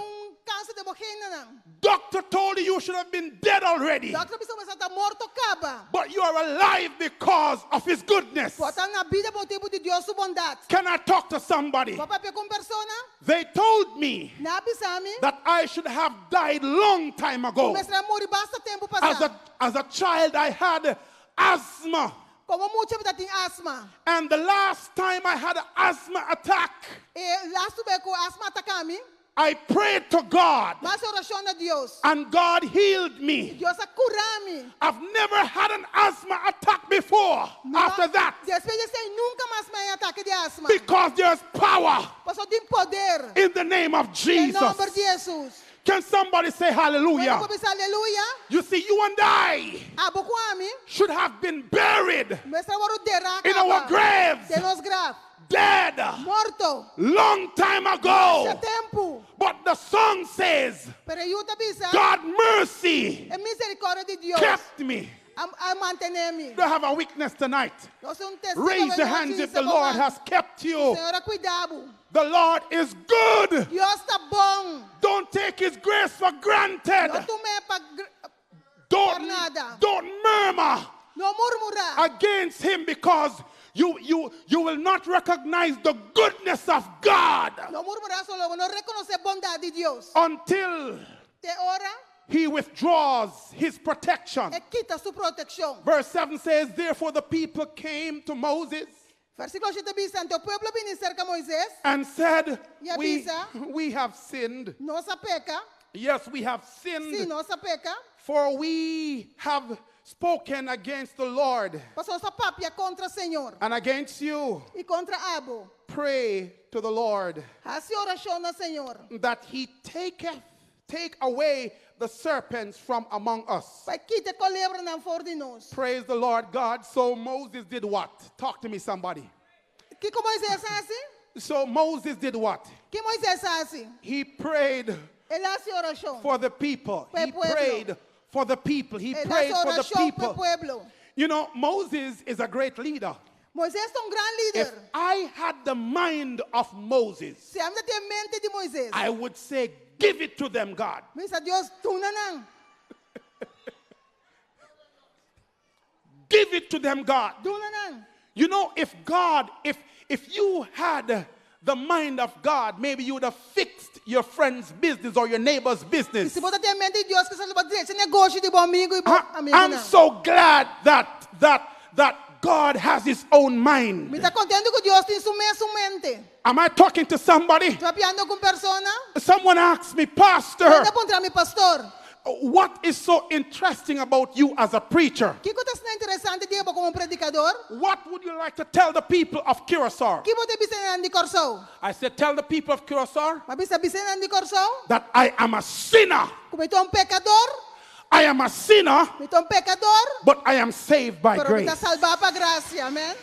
câncer de boquinha não. Doctor told you should have been dead already. Doctor bisa mas tá morto acaba. But you are alive because of his goodness. Botar na vida motivo de Deus sua bondade. Can I talk to somebody? Papai com persona, They told me na bisami, that I should have died long time ago. começar a morrer basta tempo passar. As a child, I had asthma. Como muita vida tem asma. And the last time I had an asthma attack, E lá sube com asma atacame, I prayed to God, mas oração a Deus. and God healed me. Deus a curar-me. I've never had an asthma attack before after that, Depois de nunca mais me ataque de asma. because there's power Passou de poder. in the name of En nombre de Jesus. Jesus. Can somebody say hallelujah? Bueno, pues, aleluya. You see, you and I Abo kwami. should have been buried Nuestra borudera in our acaba. graves, De los graf. dead, Morto. long time Hace ago. tempo. But the song says, Pero yo te avisa. God mercy En misericordia de Dios. kept me. A mantenerme. Do I have a witness tonight? Yo soy un testigo Raise de your Dios hands y if the se Lord ponga. has kept you. Señora, cuidado. The Lord is good. Dios está bon. Don't take his grace for granted. No tome por Don't, nada. don't murmur No murmura. against him because you will not recognize the goodness of God No murmura solo. No reconoce bondad de Dios. until Te ora. he withdraws his protection. E quita su protección. Verse 7 says, therefore the people came to Moses Versículo 7 dice, ante el pueblo vino cerca a Moisés, and said, Y we avisa. have sinned. no se peca, Yes, we have si sinned, no se peca, for we have spoken against the Lord pasó esa papia contra el Señor and against you. y contra Abo. Pray to the Lord Hace oración al Señor. that he take away the serpents from among us. Para quite culebra na for de nós. Praise the Lord God. So Moses did what? Talk to me, somebody. Que como Moisés hace? So Moses did what? Que Moisés hace? He prayed Ele hace oración. for the people. He pueblo. prayed for the people. He Ele prayed hace for the oración para el people. pueblo. You know, Moses is a great leader. Moisés es un gran If líder. I had the mind of Moses, Se habla de mente de Moisés. I would say, give it to them, God. Me dice Dios, tú nanang. Give it to them, God. Tú nanang. You know, if God, if you had the mind of God, maybe you would have fixed your friend's business or your neighbor's E business. se botar em mente de Deus que você vai dizer, esse negócio de bom amigo e bom amigo I'm não. so glad that God has his own Me mind. está contando que Deus tem sua mente. Am I talking to somebody? Estou apiando com persona. Someone asked me, Pastor, Manda para mi pastor. what is so interesting about you as a preacher? Que coisa interessante de como predicador? What would you like to tell the people of Curacao? Que você bisa de Corsão? I said, tell the people of Curacao Mas bisa de Corsão? that I am a sinner. Como estou pecador? I am a sinner, Estou pecador? but I am saved by Pero me está grace. salvar para graça, amém?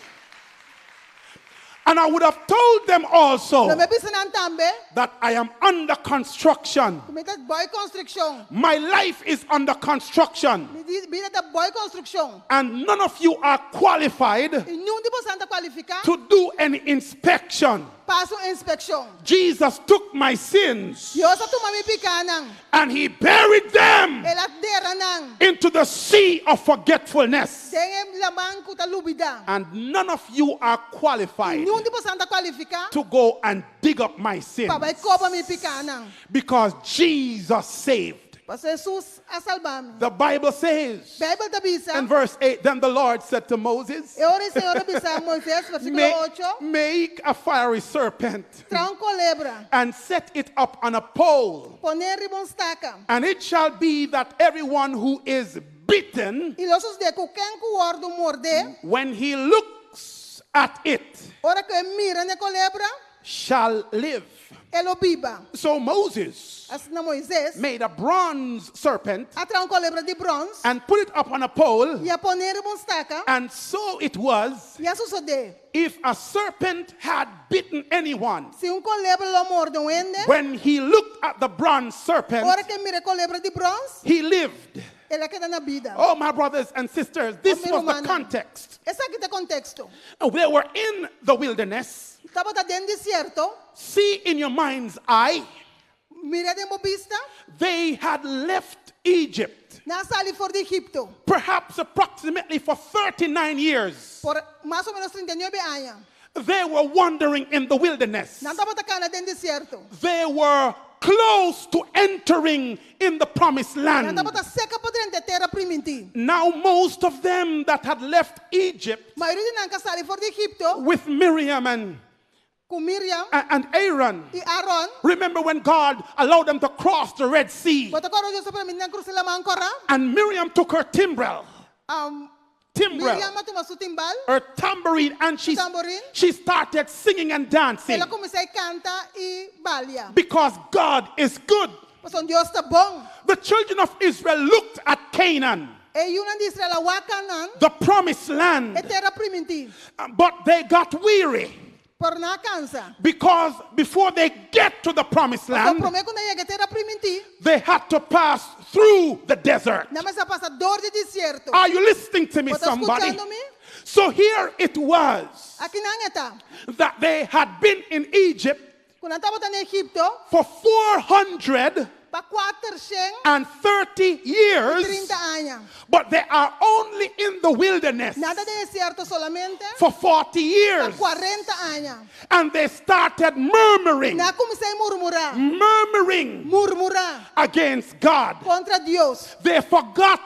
And I would have told them also Não me bisa também. that I am under construction. Como está boa construção. My life is under construction. Me diz, vida da boa construção. And none of you are qualified E nenhum de vocês está qualificado. to do any inspection. Passa uma inspeção. Jesus took my sins Deus a toma me picanang. and he buried them Ela dera nang. into the sea of forgetfulness. Tem lamang kuta lubida. And none of you are qualified Nenhum de vocês está qualificado. to go and dig up my sins Para vai copa me picanang. because Jesus saved. Pastor Jesus a salvar-me. The Bible says Bíblia da bisa. in verse 8, then the Lord said to Moses, Eu ora Senhor bisa Moisés versículo 8. make a fiery serpent Traga culebra. and set it up on a pole. Poner ribon staca. And it shall be that everyone who is bitten, E los de cuquen cuordo morde. when he looks at it, Ora que mira na culebra. shall live. Elo biba. So Moses As na Moisés. made a bronze serpent A traga culebra de bronze. and put it up on a pole. E a poner ribon staca. And so it was, E a suceder. if a serpent had bitten anyone, Se culebra lo morde um ende. when he looked at the bronze serpent, Ora que mira culebra de bronze. he lived. Ela queda na vida. Oh, my brothers and sisters, this Oh, was the hermana. context. Esse aqui é o contexto. They were in the wilderness. Estava dentro do deserto. See in your mind's eye, Mira de vista. they had left Egypt, Na sali for de Egipto. perhaps approximately for 39 years. Por mais ou menos 39 anos. They were wandering in the wilderness. Não estava atacando dentro do deserto. They were close to entering in the promised Não land. estava seca por dentro da terra primitiva. Now, most of them that had left Egypt A maioria de nós sali for de Egipto. with Miriam and Com Miriam Aaron, e Aaron. remember when God allowed them to cross the Red Sea? Bota coro Deus para mim na cruz la mancora. And Miriam took her timbrel timbrel, Miriam toma su timbal, her tambourine, and tambourine. she started singing and dancing Ela começa a cantar e balha. because God is good. Pois Deus está bom. The children of Israel looked at Canaan, E yun de Israel a Canaan, the promised land, e terra primitiva. but they got weary Por na cansa. because before they get to the promised Então land, promete quando chega terra primitiva, they had to pass through the desert. na mesa passa dor de deserto. Are you listening to me, Você somebody? escutando-me? So here it was Aqui na Anheta, that they had been in Egypt quando estava no Egipto, for 430 para 430 years, anos. but they are only in the wilderness Nada de deserto solamente, for 40 para years. 40 anos. And they started murmuring, Na comecei a murmurar, murmuring against God. contra Deus. They forgot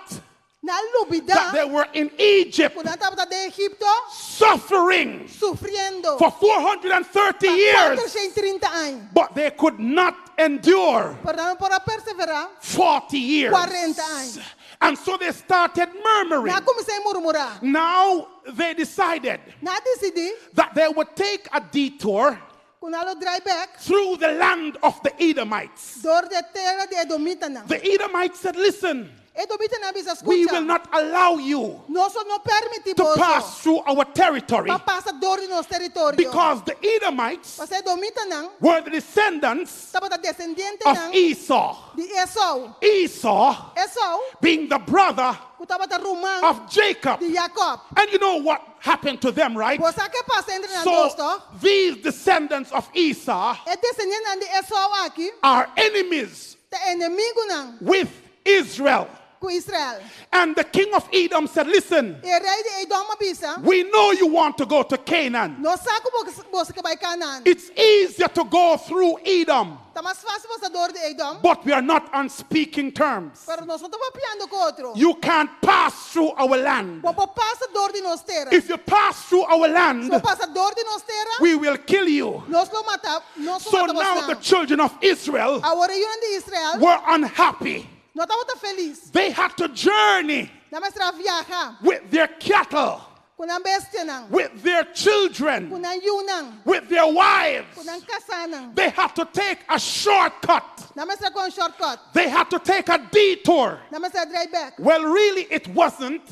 Na that they dúvida, were in Egypt quando estava no Egipto, suffering sufriendo for 430 years, 430 anos. but they could not endure Para perseverar, 40 years. 40 anos. And so they started murmuring. Na comecei a murmurar. Now they decided Na decidi, that they would take a detour quando ela drive back, through the land of the Edomites. dor de terra de Edomita na. The Edomites said, listen, Edomita na bisa we escucha. will not allow you Nós não to permitimos pass through our territory para passar dor de nosso território. because the Edomites Mas Edomita não, were the descendants estava da descendente of não, Esau. de Esau. Esau Esau, being the brother que estava da Romã of Jacob. de Jacob. And you know what happened to them, right? Você que passa entre nós So dois, these descendants of Esau é descendente de Esau aqui, are enemies é inimigo não, with Israel. com Israel. And the king of Edom said, listen, E rei de Edom bisa, we know you want to go to Canaan. nós sabemos você que vai Canaã. It's easier to go through Edom, Tá mais fácil você dor de Edom, but we are not on speaking terms. pero nós não estamos piando com outro. You can't pass through our land. Vamos passa dor de nossa terra. If you pass through our Se land, passa dor de nossa terra, we will kill you. nós não matamos, nós não So matamos now the não. children of Israel Agora eu de Israel, were unhappy. não estava tão feliz. They had to journey Na mestra viajar, with their cattle, com a bestia não, with their children, com a yunang, with their wives. com a casa não. They had to take a shortcut. Na mestra com shortcut, They had to take a detour. na mestra drive back. Well, really, it wasn't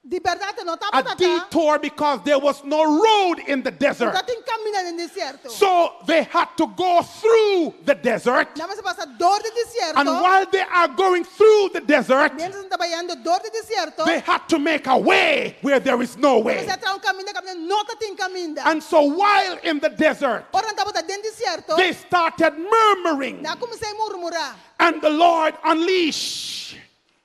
De verdade não estava a tão. detour because there was no road in the Não desert. tem caminho no deserto. So they had to go through the desert. Na mestra passa dor de deserto. And while they are going through the desert, Dentro estão trabalhando dor de deserto. they had to make a way where there is no way. Você traz caminho, não tem caminho. And so while in the desert, Ora estava dentro do deserto. they started murmuring. Na comecei a murmurar. And the Lord unleashed.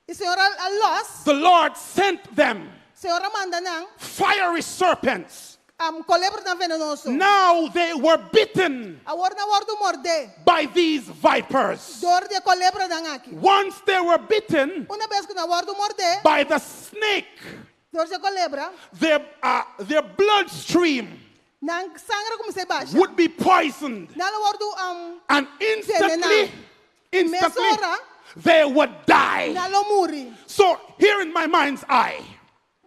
E Senhor a los, The Lord sent them Senhor manda não, fiery serpents. colebra não venenoso. Now they were bitten Agora na hora do morder, by these vipers. dor de colebra não aqui. Once they were bitten Uma vez que na hora do morder, by the snake, dor de colebra, their bloodstream na sangue comecei a baixar. would be poisoned. Na hora do And instantly, Mesora, they would die. na lo muri. So here in my mind's eye,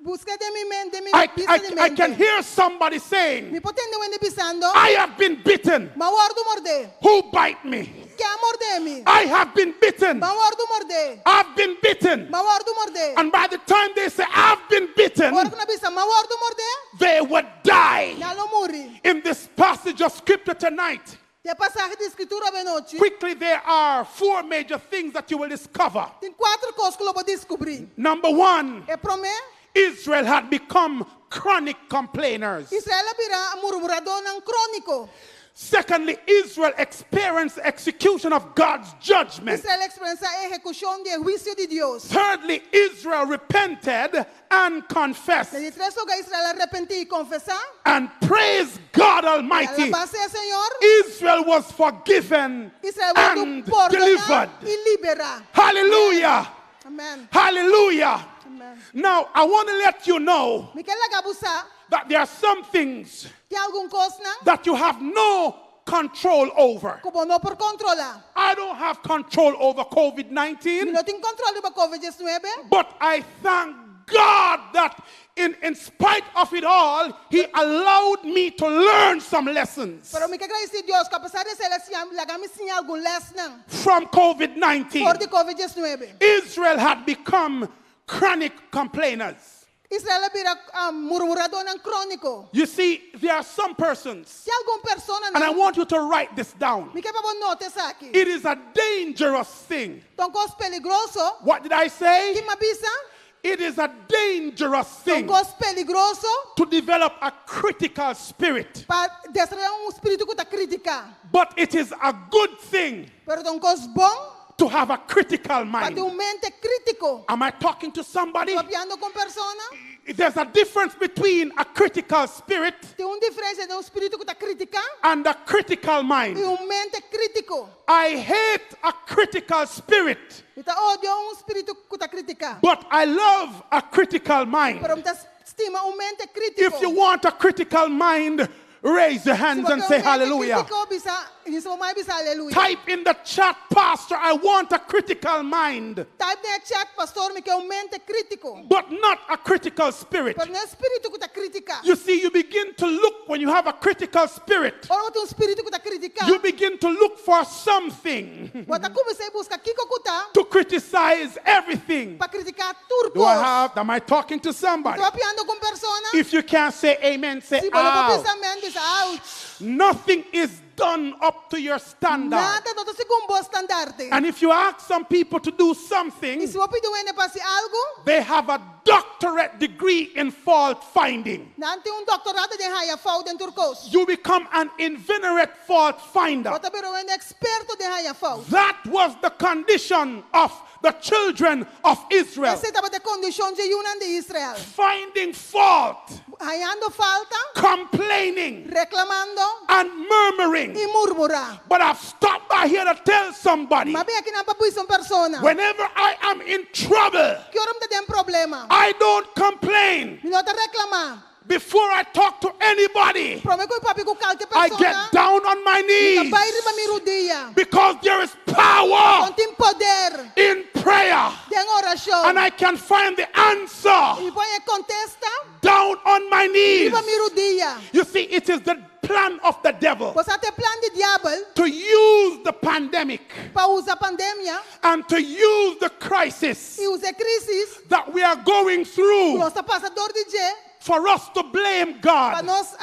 Busca de mi mente, de mi I mente. can hear somebody saying, Mi potente wende pisando, I have been bitten. ma hora do morder. Who bite me? Que a morder mi. I have been bitten. Ma hora do morder. I've been bitten. Ma hora do morder. And by the time they say, I've been bitten, Hora que na bisa, ma hora do morder, they would die. na lo muri. In this passage of scripture tonight, De passagem de escritura bem noite. quickly, there are four major things that you will discover. Tem quatro coisas que eu vou descobrir. Number one, É promê, Israel had become chronic complainers. Israel vira murmurador não crônico. Secondly, Israel experienced execution of God's judgment. Israel experimenta a execução de juízo de Deus. Thirdly, Israel repented and confessed De três lugares Israel arrepentiu e confessar. and praised God Almighty. Alabase ao Senhor. Israel was forgiven Israel and foi delivered. perdonar e liberar. Hallelujah. Amém. Hallelujah. Amém. Now, I want to let you know Me quer abusar. that there are some things Tem alguma coisa não? that you have no control over. Como não por controlar. I don't have control over COVID-19, Não tem controle sobre a COVID-19. but I thank God that in spite of it all, He allowed me to learn some lessons Pero me agradeci a Deus que apesar de ser assim, ela me ensinou algum lesson from COVID-19. por de COVID-19. Israel had become chronic complainers. Israel vira murmurador ng crônico. You see, there are some persons, Se alguma persona and I não, want you to write this down. me quer para note isso aqui. It is a dangerous thing. Então, coisa peligroso, What did I say? que me avisa, It is a dangerous então, thing coisa peligroso, to develop a critical spirit. para destruir espírito que está criticar. But it is a good thing Pero então, coisa bom, to have a critical para ter mind. mente crítico. Am I talking to somebody? Papiando com persona, There's a difference between a critical spirit tem diferença de espírito que está criticar and a critical e mind. mente crítico. I hate a critical spirit, Então, odio espírito que está criticar. but I love a critical mind. Pero me estima mente crítico. If you want a critical mind, raise your hands and say hallelujah. Type in the chat, Pastor, I want a critical mind, Type na chat, pastor, me quer mente crítico. but not a critical spirit. Pero não é espírito que está criticar. You see, you begin to look when you have a critical spirit. Ora, tem espírito que está criticar. You begin to look for something Wata comecei a buscar kiko kuta to criticize everything. para criticar tudo. Do I have, am I talking to somebody? Estou apiando com persona. If you can't say amen, say Se você não ouch. pensa mente, diz ouch. Nothing is done up to your standard. Nada não está segundo um bom estandarte. And if you ask some people to do E something, se você pedir um para fazer algo, they have a doctorate degree in fault finding. não tem doutorado de raia falta em turcos. You become an inveterate fault finder. Você vira experto de raia falta. That was the condition of the children of Israel. Essa estava de condição de Yunan de Israel. Finding fault, Raiando falta, complaining, reclamando and murmuring. e murmurar. But I've stopped by here to tell somebody, Mas bem aqui na papuição persona. whenever I am in trouble, Que hora me tem problema? I don't complain. Me não te reclamar. Before I talk to anybody, Prometo que papi com qualquer I persona. get down on my knees Vai riba mi rodilla. because there is power Não tem poder. in prayer, Tem oração. and I can find the answer E põe contesta. down on my knees. Riba mi rodilla. You see, it is the plan of the devil Você tem plano de diabo to use the pandemic para usar pandemia and to use the crisis e usar crisis. that we are going through Nós está passador de dia for us to blame para God nós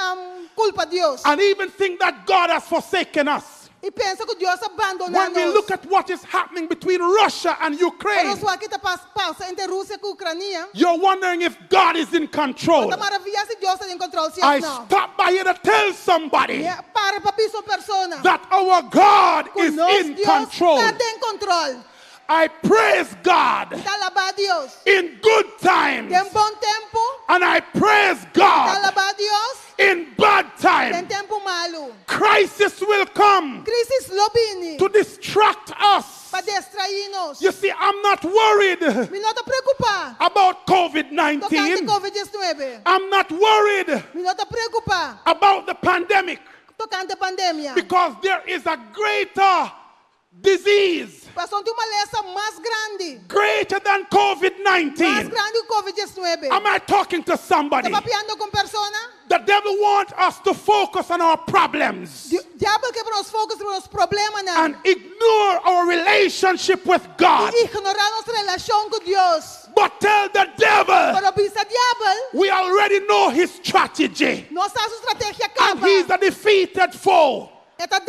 culpa Deus. and even think that God has forsaken us. E pensa que Deus abandonou When we nós. look at what is happening between Russia and Quando Ukraine, sua aqui está passa entre Rússia e Ucrânia. you're wondering if God is in control. Está maravilha se Deus está em controle. Se I não. stopped by here to tell somebody Para papi sua persona. that our God is Nós, in Deus control. está em controle. I praise God Está alabado Deus. in good times, Tem bom tempo. and I praise Está God alabado Deus. in bad Tem times. tempo malo. Crisis will come Crisis lobini. to distract us. Para distrair-nos. You see, I'm not worried Me não te preocupar. about Tocante COVID-19. Covid-19. I'm not worried Me não te preocupar. about the pandemic Tocante pandemia. because there is a greater disease, Passou de uma doença mais grande. greater than Mais COVID-19. grande que o Covid-19. Am I talking to somebody? Está papiando com persona. The devil wants us to focus on our problems Diabo que para os focos para os problemas não. and ignore our relationship with God. E ignorar nossa relação com Deus. But tell the devil, Para pensar diabo, we already know his strategy, nossa estratégia and acaba. he's a defeated foe. Esta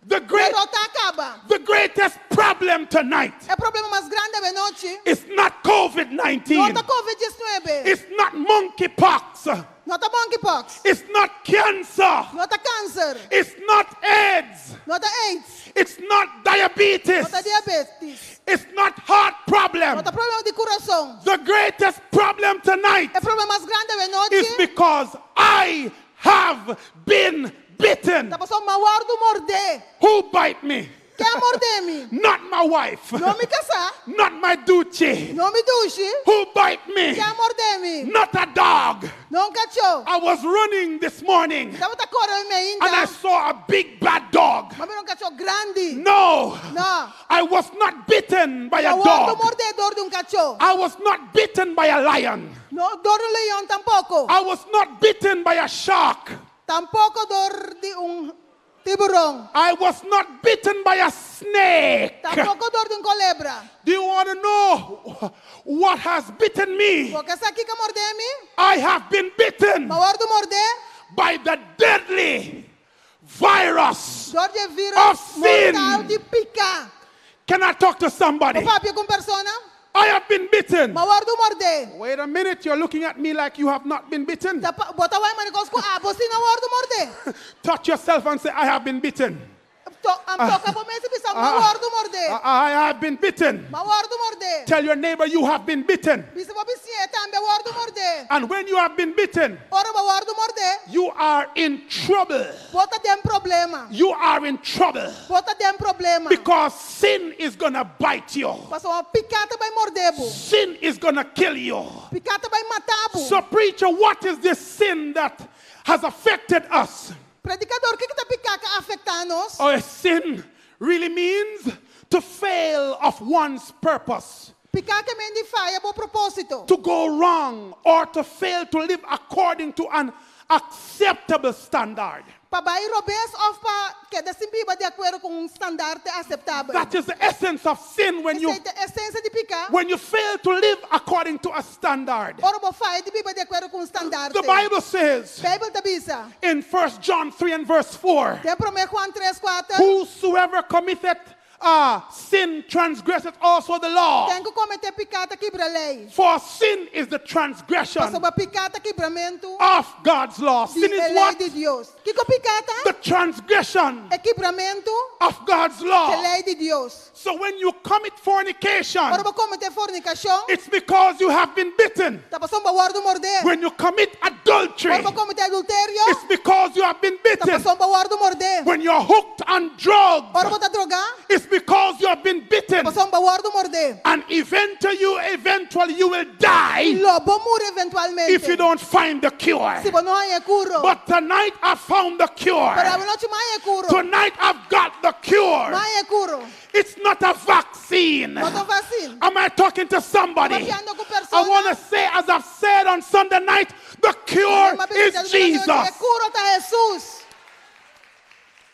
The derrota acaba. greatest problem tonight É problema mais grande da noite. is not Não COVID-19. está Covid-19. It's not monkeypox. Não está monkeypox. It's not cancer. Não está câncer. It's not AIDS. Não está AIDS. It's not diabetes. Não está diabetes. It's not heart Não problem. está problema de coração. The greatest problem tonight É problema mais grande da is noite. because I have been bitten. Está passando maior do morder. Who bite me? Quem mordeu-me? Not my wife. Não me casar. Not my duty. Não me duche. Who bite me? Quem mordeu-me? Not a dog. Não cachorro. I was running this morning Estava tá correndo me and I ainda. saw a big bad dog. Mas era cachorro grande. No, Não. I was not bitten by a Não era dog. mordedor de cachorro. I was not bitten by a lion. Não dor de leão tampouco. I was not bitten by a shark. Tampouco dor de tiburão. I was not bitten by a snake. Tampouco dor de culebra. Do you want to know what has bitten me? Porque essa aqui que mordeu-me, I have been bitten mas hora de morder, by the deadly virus. dor de Of vírus sin. mortal de picar. Can I talk to somebody? O papi com persona, I have been bitten. mas hora de morder. Wait a minute, you're looking at me like you have not been bitten. Bota o manicos com você não hora de morder. Touch yourself and say, I have been bitten. Toca por mim se precisa, mas hora de morder. I have been bitten. Mas hora de morder. Tell your neighbor you have been bitten. Bisa po bisiye também hora de morder. And when you have been bitten, Hora de morder. you are in trouble. Bota tem problema. You are in trouble. Bota tem problema. Because sin is going to bite you. Passou uma picata vai morder bo. Sin is going to kill you. Picata vai matar bo. So preacher, what is this sin that has affected us? Predicador, que tá picaca afetando-nos? Or sin really means to fail of one's purpose, Picaca mendi falha bo propósito. to go wrong, or to fail to live according to an acceptable standard. Pa bai robes of pa que da simbiba de acordo com standard aceitável. That is the essence of sin when you Essa é a essência de picar. fail to live according to a standard. Ora bo falha de biba de acordo com standard. The Bible says Bible ta bisa. in 1 John 3 and verse 4, Tem promessa Juan 3:4. whosoever committeth sin transgresseth also the law. Tem que cometer picata quebra lei. For sin is the transgression Passou ba picata quebramento of God's law. de Sin is lei what? de Deus. Que picata? The transgression É quebramento of God's de law. lei de Deus. So when you commit fornication, Ora ba cometer fornicação. it's because you have been bitten. Tá passando ba guardo morder. When you commit adultery, Ora ba cometer adultério. it's because you have been Tá bitten. passando ba guardo morder. When you're hooked on drugs, Ora ba tá drogar. it's because you have been bitten. Passando ba guardo morder. And eventually you will die Lobo morre eventualmente. if you don't find the cure. Se não há curo. But tonight I found the cure. Para a noite mais curo. Tonight I've got the cure. Mais curo. It's not a vaccine. Não tô vacina. Am I talking to somebody? Mafiando com I persona. want to say, as I've said on Sunday night, the cure is É Jesus. curo tá Jesus.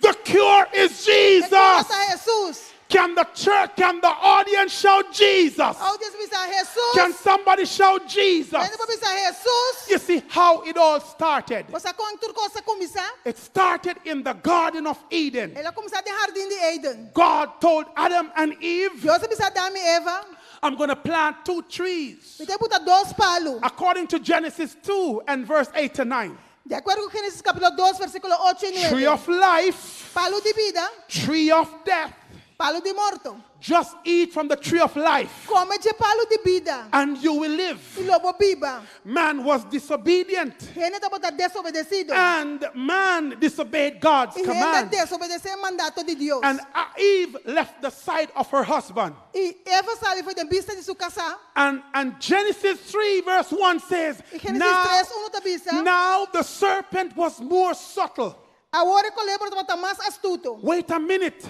The cure is É curo Jesus. tá Jesus. Can the church, can the audience shout Jesus? Audience bisa Jesus. Can somebody shout Jesus? Ainda pra bisa Jesus. You see how it all started. Você contur coisa começar? It started in the Garden of Eden. Ela começar de jardim de Eden. God told Adam and Eve, Deus bisa dar-me Eva. I'm going to plant 2 trees. Me tem botar 2 palos. According to Genesis 2 and verse 8 to 9. De acordo com Gênesis capítulo 2, versículo 8 e 9. Tree of life, Palo de vida, tree of death. palo de morto. Just eat from the tree of life Come de palo de vida. and you will live. E lobo biba. Man was disobedient Ele tá botar desobedecido. and man disobeyed God's E ele command. desobedecer o mandato de Deus. And Eve left the side of her husband. E Eva saiu foi de vista de sua casa. And Genesis 3 verse 1 says, E Gênesis 3, 1 tá vista. now the serpent was more subtle. Agora o colebra tá botar mais astuto. Wait a minute.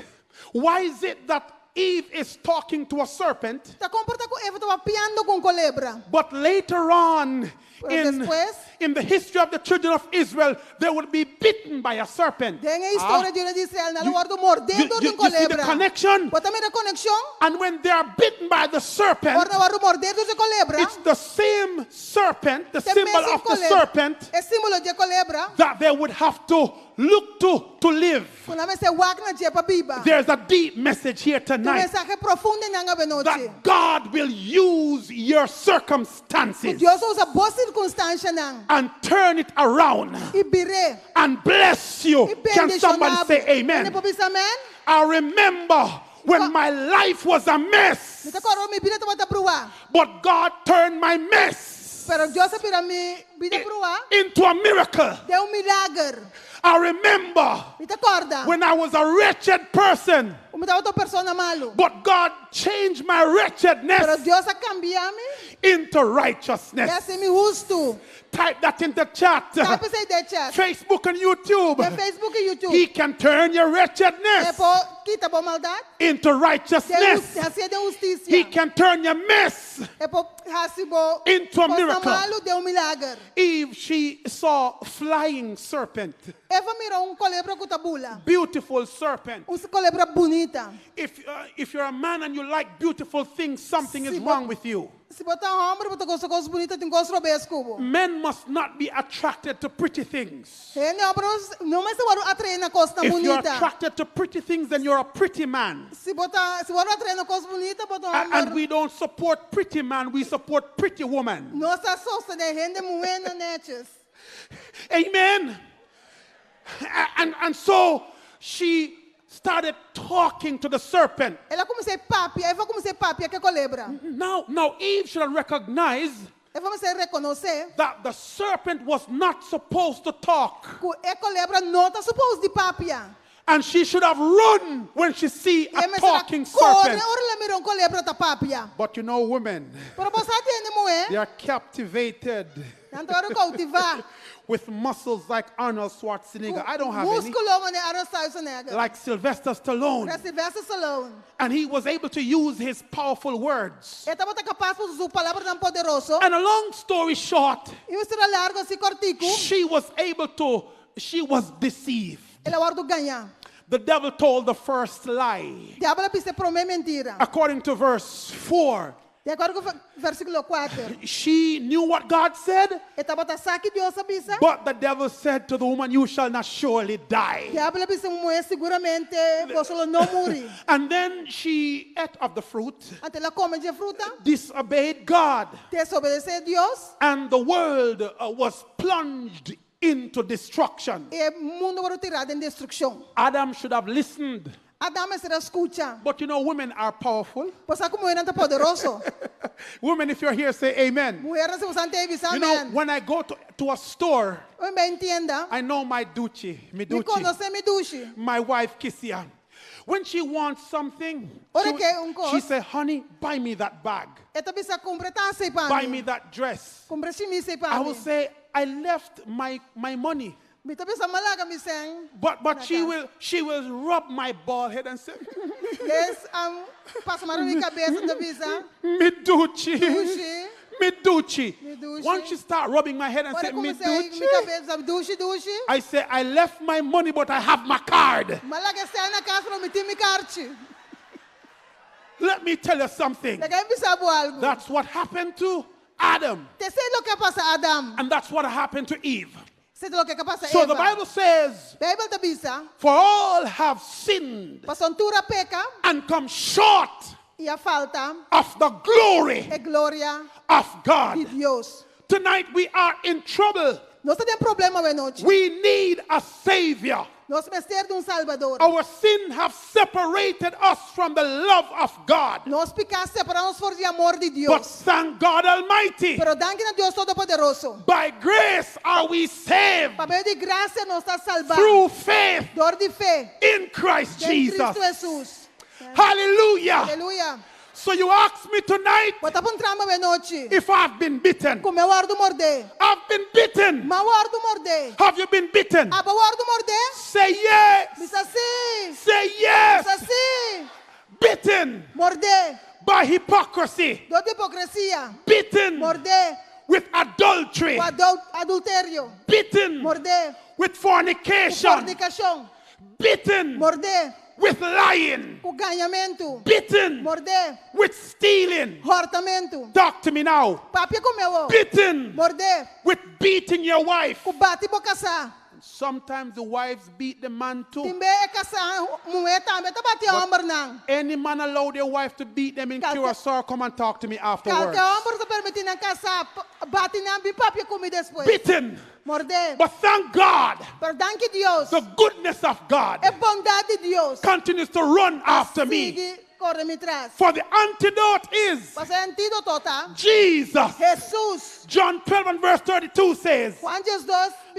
Why is it that Eve is talking to a serpent, Tá comporta com Eva, tá piando com colebra. but later on Después, in the history of the children of Israel, they will be bitten by a serpent. tem a história de Israel, na lugar do mordendo de You see the colebra. connection? Bota a conexão. And when they are bitten by the serpent, Ora na mordendo de colebra. it's the same serpent, the Tem symbol mesmo of the colebra. serpent, É símbolo de colebra. that they would have to look to live. Kuna mese wagna je pa biba. There's a deep message here Tu tonight mensaje profundo nanga benoche. that God will use your circumstances Deus usa boas circunstâncias nang. and turn it around E bire. and bless you. E Can somebody bendicionado. say Ene amen? po bisa amen? I remember when my life was a mess, Nita koro mi bire to bata brua. but God turned my mess Pero Dios para mí vida prua into a miracle. de milagre. I remember ¿Me te acorda? when I was a wretched person, Como estaba outra persona malo. but God changed my Pero wretchedness Dios a cambiar-me into e righteousness. assim me justo. Type that in the chat. Type essa ideia chat. Facebook and YouTube. É Facebook e YouTube. He can turn your É wretchedness por quita por maldade. into righteousness. Assim de justiça. He can turn your mess. É por assim bo Into a miracle. malo de milagre. Eve, she saw a flying serpent, Eva mirou colebra com tabula. beautiful serpent. Colebra bonita. If you're a man and you like beautiful things, something is wrong with you. Se botar homem, botar coisa bonita, tem coisa robês cubo. Men must not be attracted to pretty things. Não mais se você atrair na coisa If you're bonita. attracted to pretty things, then you're a pretty man. Se você atrair na coisa bonita, botar And homem. we don't support pretty man, we support pretty woman. Nossa sosta de gente moena netes. Amen. And so she started talking to the serpent. Ela comecei papi, Eva comecei papi que colebra. Now Eve should have recognized Eva comecei reconhecer that the serpent was not supposed to talk. que a colebra não está suposto de papia. And she should have run when she see E a talking serpent. corre, ora ela mirou colebra ta papia. But you know, women, Pero você atende moé, they are captivated tanto ora cultivar. with muscles like Arnold Schwarzenegger. I don't have any. Músculo mane arrastar essa nega. Like Sylvester Stallone. Para Sylvester Stallone. And he was able to use his powerful words. Ele estava capaz de usar palavras tão poderoso. And a long story short, E o história largo assim cortico. she was deceived. Ela guardou ganhar. The devil told the first lie. Diabo piste promete mentira. According to verse 4, De acordo com versículo 4. she knew what God said, Estava tá saque Deus avisa. but the devil said to the woman, you shall not surely die. Diabo piste moer seguramente você não morrer. And then she ate of the fruit, Até ela come de fruta. disobeyed God, Desobedecer a Deus. and the world was plunged into destruction. E o mundo foi tirado em destruição. Adam should have listened. Adão será escuta. But you know, women are powerful. Você como era tão poderoso. Women, if you're here, say amen. Mulher se você não avisa, You know, amém. when I go to a store, Eu me entenda. I know my Ducci, Me conhece, me duche. my wife Kissia. When she wants something, Ora que coisa. she say, honey, buy me that bag. Esta bisa completar sei para Buy mim. me that dress. Compre chemise I para will mim. say, I left my money. Me tá bisa malaga me sen. But she will rub my bald head and say, Yes, passa mara minha cabeça da bisa. me Ducci. Duche. Me Ducci. Me Ducci. Once she start rubbing my head and say, Ora me comecei Ducci, minha cabeça, duche. I say, I left my money, but I have my card. Malaga sai na casa para me ter me carte. Let me tell you something. Daí me sabe algo. That's what happened to Adam. Te sei lo que passa Adam. And that's what happened to Eve. Sei lo que passa So Eva. the Bible says, Bible tá bisa. for all have sinned Pasontura peca and come short e a falta of the glory é glória of de God. Deus. Tonight we are in trouble. Nós temos problema hoje noite. We need a savior. Nós precisamos de Salvador. Our sin have separated us from the love of God. Nós pecamos separamos por de amor de But Deus. thank God Almighty, Pero danke a Deus Todo-Poderoso. by grace are we saved Por meio de graça nós está salvado. through faith Dor de fé. in Christ Em Cristo Jesus. Jesus. Hallelujah. Aleluia. So you ask me tonight Bota para trama hoje noite. if I've been bitten. Como eu guardo morder. I've been bitten. Mas guardo morder. Have you been bitten? Ah, guardo morder. Say yes. Diz assim. Say Diz yes. assim. Bitten Morder. by hypocrisy. Dor de hipocrisia. Bitten Morder. with adultery. Com adultério. Bitten Morder. with Com fornication. fornicação. Bitten Morder. with lying. Com ganhamento. Bitten Morder. with stealing. Hortamento. Talk to me now. Papi comeu. Bitten Morder. with beating your wife. Com bate e caçar. Sometimes the wives beat the man too. Timbe é caçar. Mulher também tá batendo homem não. Any man allow their wife to beat them in Calca- Curacao, come and talk to me afterwards. Qualquer homem está permitindo caçar. Bate não, e papi come depois. Bitten. Morder. But thank God, Pero danke Deus. the goodness of God É bondade de Deus. continues to run after me. Sigue corre mi tras. For the antidote is Pasa antídoto ta. Jesus. Jesús. John 12 and verse 32 says, Juan 2,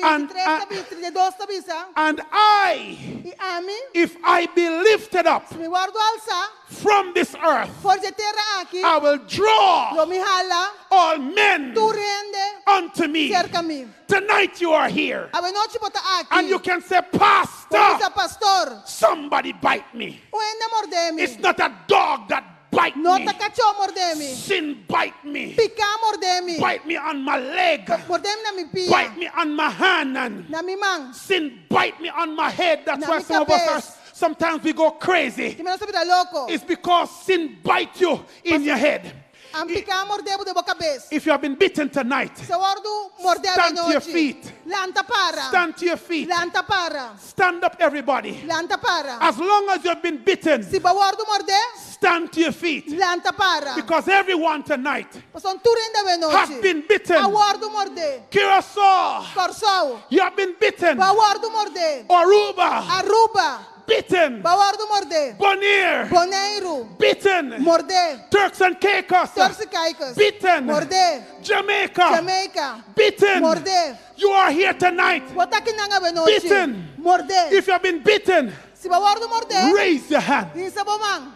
And- 23, 32 tabisa. and I, Y a mí, if I be lifted up si mi guardo alza, from this earth, por tierra aquí, I will draw lo mi jala, all men tu rende, unto me. cerca mí. Tonight you are here. A noche pota aquí. And you can say, Como Pastor, dice pastor, somebody bite me. uende morde It's mi. not a dog that bite No me. te cachó morde mi. Sin bite me. Pica morde mi. Bite me on my leg. Morde mi na mi pia. Bite me on my hand. And Na mi mang. sin bite me on my head. That's Na why mi some of us are, cabeza. sometimes we go crazy. Di me no sabita loco. It's because sin bite you in your head. Ang pica morde mo de boca bes. If you have been bitten tonight, Sa wardo morde a stand to your noche. feet. Lanta para. Stand to your feet. Lanta para. Stand up, everybody. Lanta para. As long as you've been bitten, Si ba wardo morde, stand to your feet. lanta para. Because everyone tonight Pason tu renda ve noche. have been bitten. A wardo morde. Curacao, Corsao. you have been bitten. Ba wardo morde. Aruba, Aruba. bitten. Ba wardo morde. Bonaire, Bonaire. bitten. Morde. Turks and Caicos, Torsicaikas. bitten. Morde. Jamaica, Jamaica. bitten. Morde. You are here tonight. Wata kinanga ve noche. Bitten. Morde. If you have been bitten, Si ba wardo morde. raise your hand. Di sa bomang.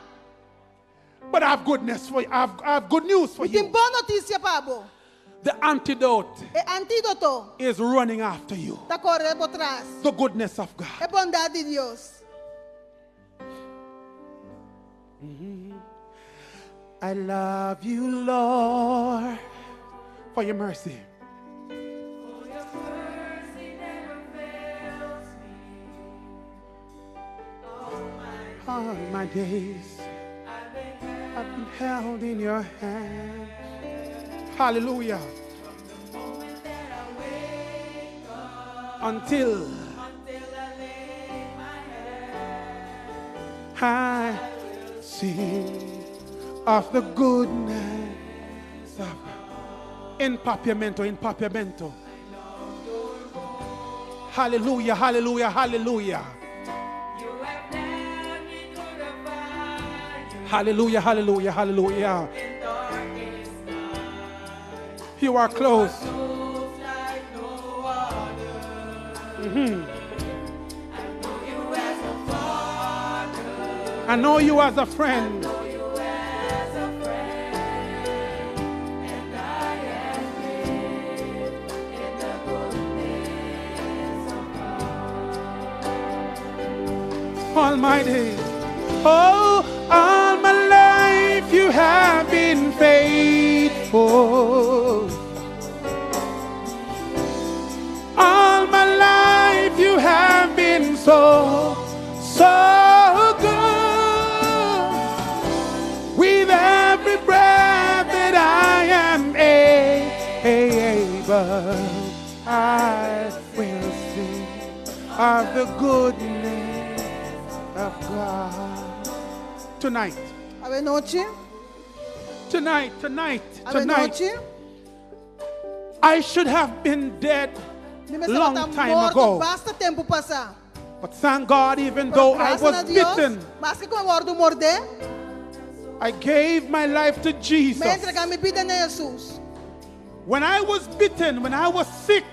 But I have goodness for you. I have good news for Itim you. bon noticia pabo. The antidote E antídoto. is running after you. Ta corre por trás. The goodness of God. E bondade de Deus. I love you, Lord, for your mercy. All my days I've been held in your hand. Hallelujah. Until I sing of the goodness of in papiamento. Hallelujah, hallelujah, hallelujah. Hallelujah, hallelujah, hallelujah. You are close. I know you as a friend. Almighty, oh, all my life you have been faithful. All my life you have been so good. With every breath that I am able, I will sing of the goodness of God. Tonight, Ave noche. tonight, Ave noche. I should have been dead Di me long sa time morto. ago. Basta tempo pasa. But thank God, even Pero though I graças was a Dios, bitten, mas que como mordo morde, I gave my life to me Jesus. entrega mi vida na Jesus. When I was bitten, when I was sick,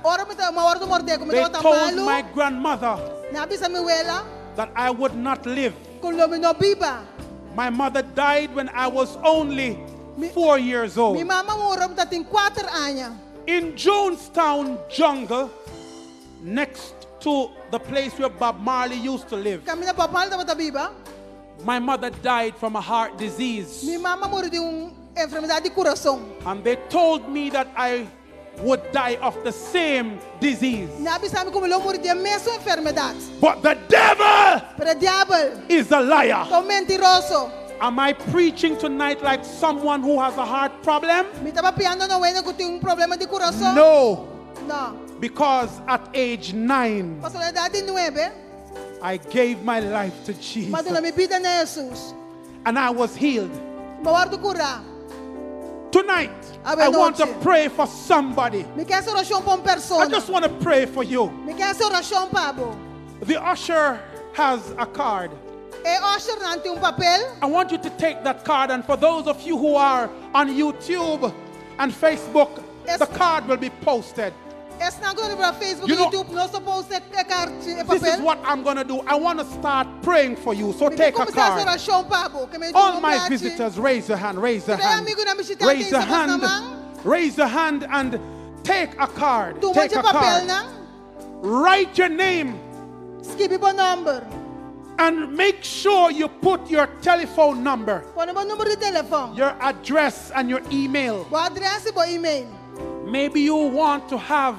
Ora me mordo morde, como they eu told malo, my grandmother nabi sa mi wela, that I would not live. kung lo no biba. My mother died when I was only 4 years Mi old. mama muro dating 4 anya. In Jonestown jungle, next to the place where Bob Marley used to live, Kami na papal na biba. my mother died from a heart disease. Mi mama muro de enfermidade de coração. And they told me that I would die of the same disease. Nabi sa mi como lo muro de mesma enfermidade. But the devil Pero diabo, is a liar. tô mentiroso. Am I preaching tonight like someone who has a heart problem? Mi tava piando na wena que tem problema de coração. No, No. because at age 9, Pastor na idade 9, I gave my life to Jesus madula mi vida na Jesus. and I was healed. Mawardo cura. Tonight, Ave I want to noche. pray for somebody. Mi quer oração para uma I persona. just want to pray for you. Mi quer oração para abo. The usher has a card. E usher nante papel. I want you to take that card, and for those of you who are on YouTube and Facebook, Yes. the card will be posted. Es na agora para Facebook You e know- YouTube. Nós supposed e carte e This is papel. what I'm going to do. I want to start praying for you. So take a Começar a card. oração, Pabo. Que me All deu my vontade. visitors, raise your hand, raise your Kaya hand. amigo na bisita Raise your natin sa hand, kasamang. raise your hand and take a card. Tuma Take de a papel card. na. Write your name Skibi po number. and make sure you put your telephone number, Pone mo número de telefone. your address and your email. Bo address e bo email. Maybe you want to have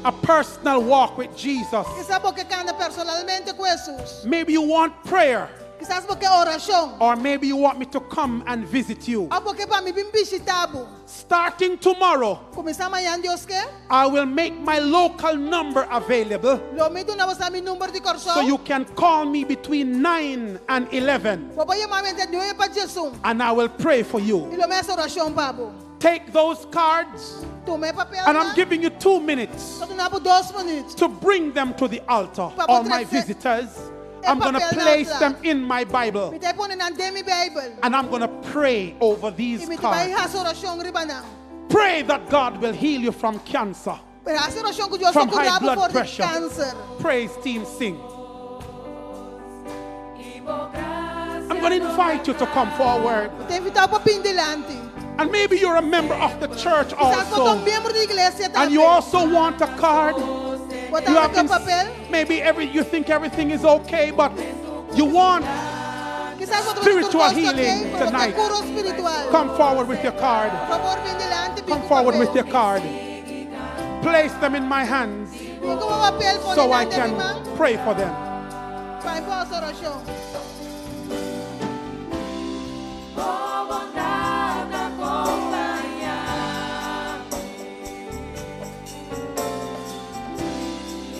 a personal walk with Jesus. Quizás porque canta personalmente com Jesus. Maybe you want prayer, Quizás porque oração. or maybe you want me to come and visit you. Ou porque para me bisitabo. Starting tomorrow, Começar amanhã, Deus quer. I will make my local number available Lo meto na você mi número de coração. so you can call me between 9 and 11, Vou chamar entre 9 para Jesus. and I will pray for you. E lo meço oração, Pabo. Take those cards, Tome papel and na. I'm giving you 2 minutes Só tu na por 2 minutos. to bring them to the altar. Papa, All my trece- visitors, I'm going to papel na place altar. them in my Bible, Me te pone na demi Bible. and I'm going to pray over E these me te vai cards. fazer oração riba na. Pray that God will heal you from cancer. Pero fazer oração que Deus From só high curava blood por de pressure. câncer. Praise team, sing. I'm going to invite you to come forward. Te invitar para pin delante. And maybe you're a member of the church Quizás você é also, membro da igreja and you também. also want a card. Botar You have aqui o been, papel. maybe you think everything is okay, but you want. Quizás você Spiritual turcosa healing aqui, pero tonight. cura espiritual. Come forward with your card. Por favor, vem delante, Come pin forward papel. with your card. Place them in my hands Vem com o papel, põe so I delante de can mim. pray for them. Vai fazer oração.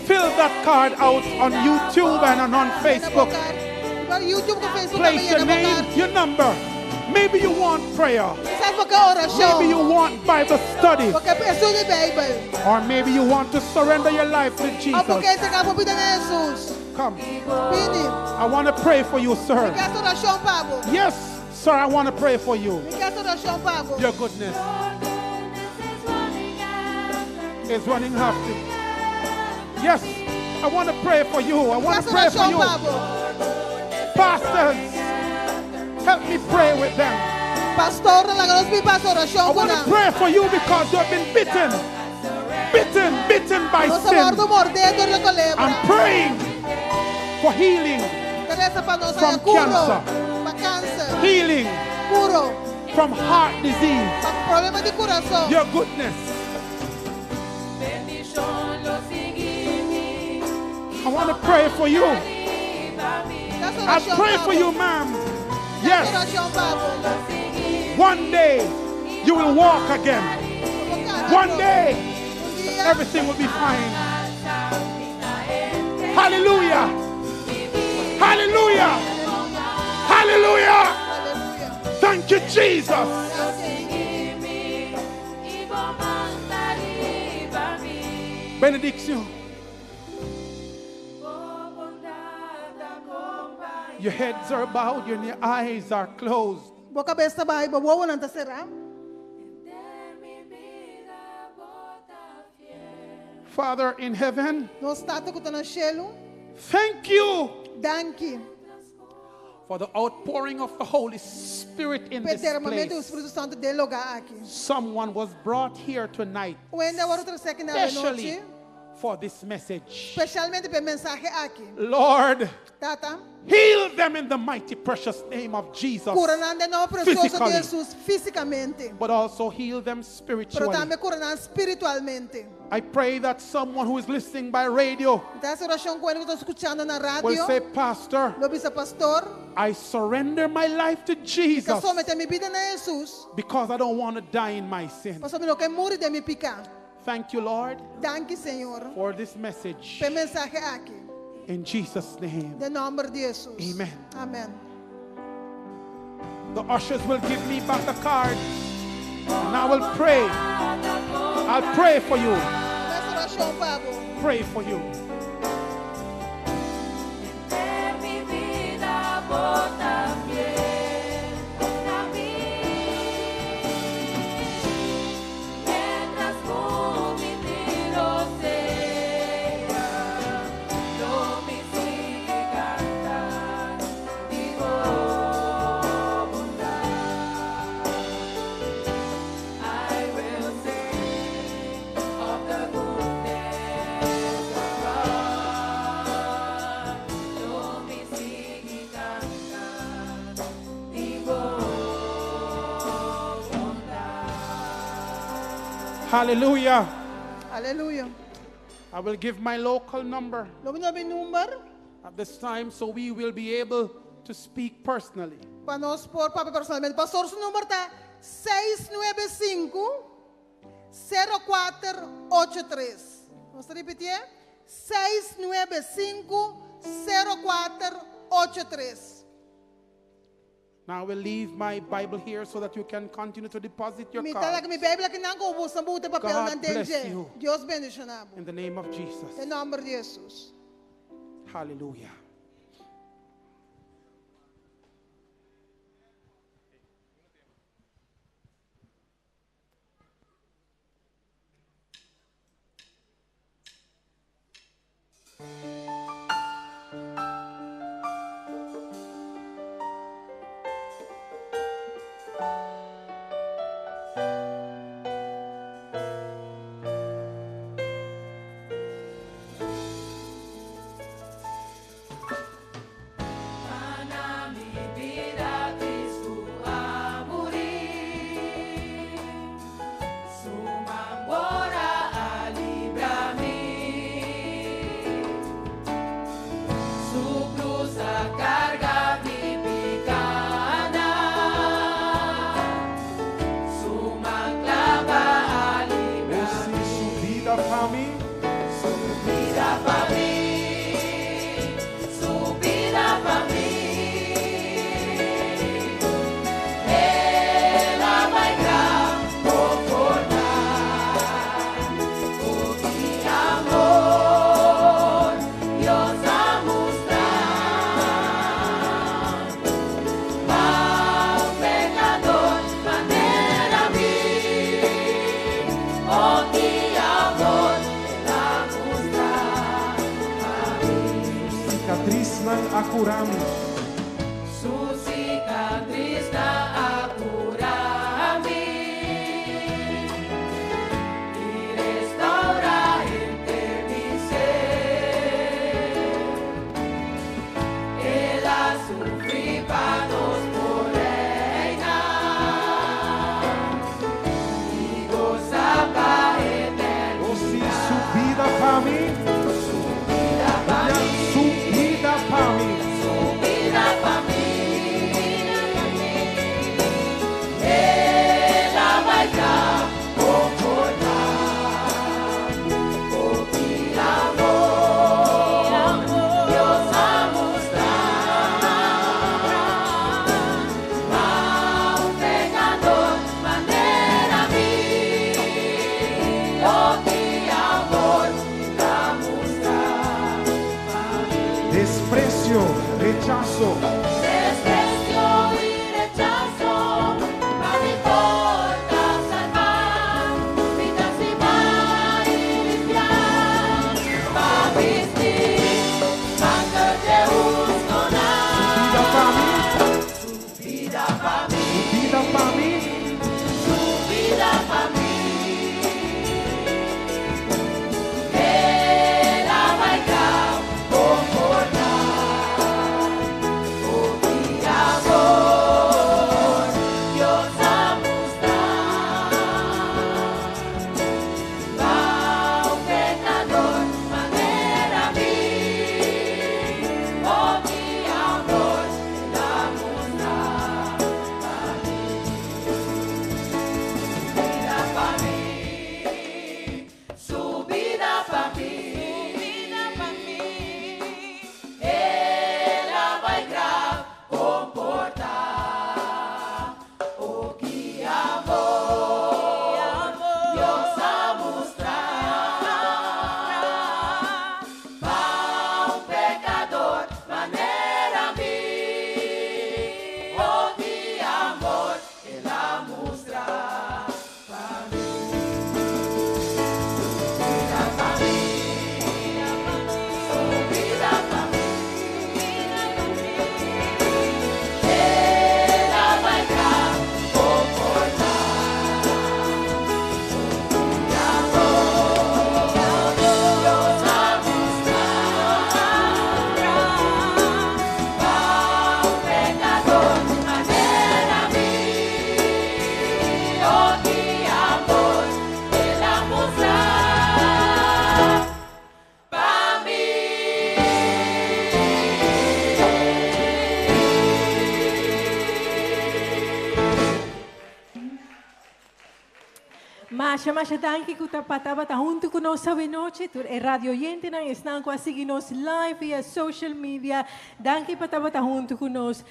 Fill that card out on YouTube and on Facebook. Igual YouTube com Facebook Place também your é name, bocar. your number. Maybe you want prayer. Quizás porque oração. Maybe you want Bible study. Porque estude Bible. Or maybe you want to surrender your life to Ou porque Jesus. entregar a vida a Jesus. Come. Pini. I want to pray for you, sir. Me quer oração, Pabo. Yes, sir, I want to pray for you. Me quer oração, Pabo. Your goodness is running after. Yes, I want to pray for you. I want to pray for oração, you. Pabo. Pastors, help me pray with them. Pastor, na nós me passa I oração want to pray for you because you have been bitten. Bitten by Nós sin. mordo morder do colebra. I'm praying for healing, Interessa para nós From é curo. cancer. Para câncer. healing Curo. from heart disease. Para problema de coração. Your goodness. I want to pray for you. I pray for you, ma'am. Yes, Oração, Pabo. one day you will walk again. One day dia. everything will be fine. Hallelujah. Hallelujah. Hallelujah. Aleluia. Thank you, Jesus. Benediction. Your heads are bowed and your eyes are closed. Boa cabeça vai, boa não tá será. Father in heaven, Nós está que tá no cielo. thank you Danke. for the outpouring of the Holy Spirit in this Perdermamente o place. Espírito Santo dele lugar aqui. Someone was brought here tonight, O ainda agora outra aqui na especially noite. for this message. Especialmente para mensagem aqui. Lord, Tata. heal them in the mighty precious name of Jesus, Curando não precioso Physically. de Jesus fisicamente. but also heal them Pero spiritually. também curando espiritualmente. I pray that someone who is listening by radio Então essa oração com ele que estou escutando na will rádio. say, Pastor, Lo bisa pastor. I surrender my life to Que Jesus só mete minha vida na Jesus. because I don't want to die in my sin. Pastor me lo que muri de me picar. Thank you, Lord, Danke, Senhor. for this message. Pe mensagem aqui. In Jesus' name, De nome de Jesus. Amen. Amém. the ushers will give me back the card and I will pray. I'll pray for you. Essa oração, Pabo. Pray for you. Mi vida Hallelujah. Aleluya. I will give my local number Lobi na number at this time so we will be able to speak personally. para nós por papi personalmente. Pastor, su número está 695-0483. Vamos a repetir? 695-0483. Now I will leave my Bible here so that you can continue to deposit your Mi card. tala que mi Bíblia que não go busca muito papel God não bless tem. you. Deus bendicionado. In the name of Jesus. Em nome de Jesus. Hallelujah. Para mi vida Cristo a morir, su mamora a libra-me, su cruz a carga mi picada, su manclava a libra-me, Su vida para mí. vida para mí, su vida para mí. Ela vai confortar, porque amor Deus a mostrar. Ao pecador maneira a mim, porque amor ela mostrar. Cicatriz não a curar-me. Su cicatriz da a curar-me e restaura entre mi ser. Ela sofre para nos reinar e goza para Você eternidade. su vida para mí. Vida para mí, Su vida para mí. su vida para mí. Ela vai confortar, porque amor Deus a mostrar. Ao pecador maneira a mim, porque amor a mostrar. Desprecio, rechazo. Desprecio y rechazo, no me importa salvar, mi transformar y limpiar, para vestir, para que busco Vida para mí. su vida para mí, Vida para mí. su vida para mí. Ela vai confortar, Masha danke que pataba junto conosco essa noite. Tu é radio oyente, não estão com a seguir nos live via social media. Danke pataba junto conosco.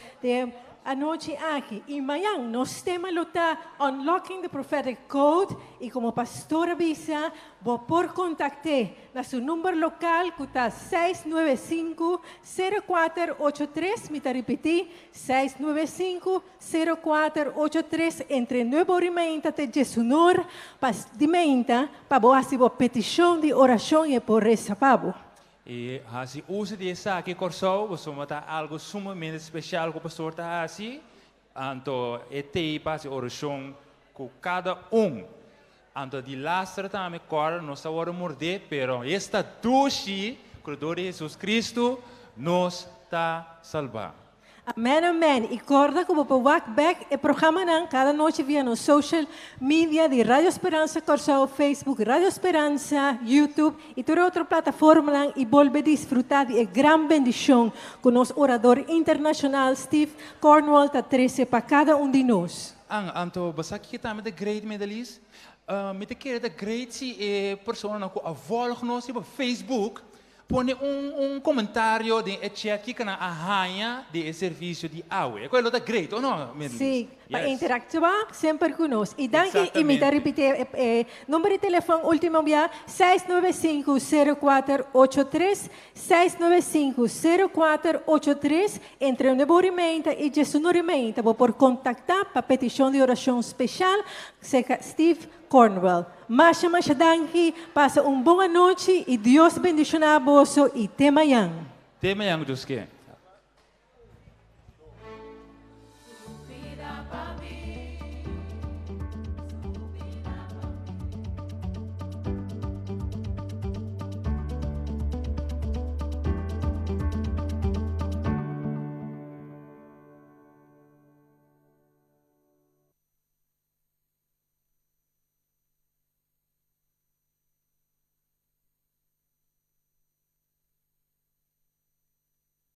A noite aqui, e amanhã, nós temos luta Unlocking the Prophetic Code, e como pastora avisa, vou por contactar na seu número local, que está 695-0483, me está repetir, 695-0483, entre 9h30 até 19h, para dimenta, para boa petição de oração e por essa pabo. E assim, usa dessa aqui corso, você mata algo sumamente especial que o pastor está assim, então é para oração com cada Então de lastra também cor nós vamos morder, pero esta doce, que o de Jesus Cristo nos está salvando. Amen, amen. E corda como para walk back e programa nan cada noite via no social media de Radio Esperança Corsao, Facebook, Radio Esperança, YouTube e toda outra plataforma nan e volve desfrutar de gran bendição com nosso orador internacional Steve Cornwall tá 13 para cada de nós. Então, basta que também de great medalhista, me te quer de great se pessoa não volg nós no Facebook. Põe comentário de aqui que na arranha de serviço de água. Quello da great, ou não? Sim, para interactuar sempre conosco. E daqui, e me dá repetir, número de telefone último via 695-0483, 695-0483, entre o Neburimenta e Jesunorimenta. Vou por contactar para petição de oração especial, Steve Cornwell. Masha danke, passa boa noite e Deus bendicionar a você e Tema yang. Tema yang, Deus quer.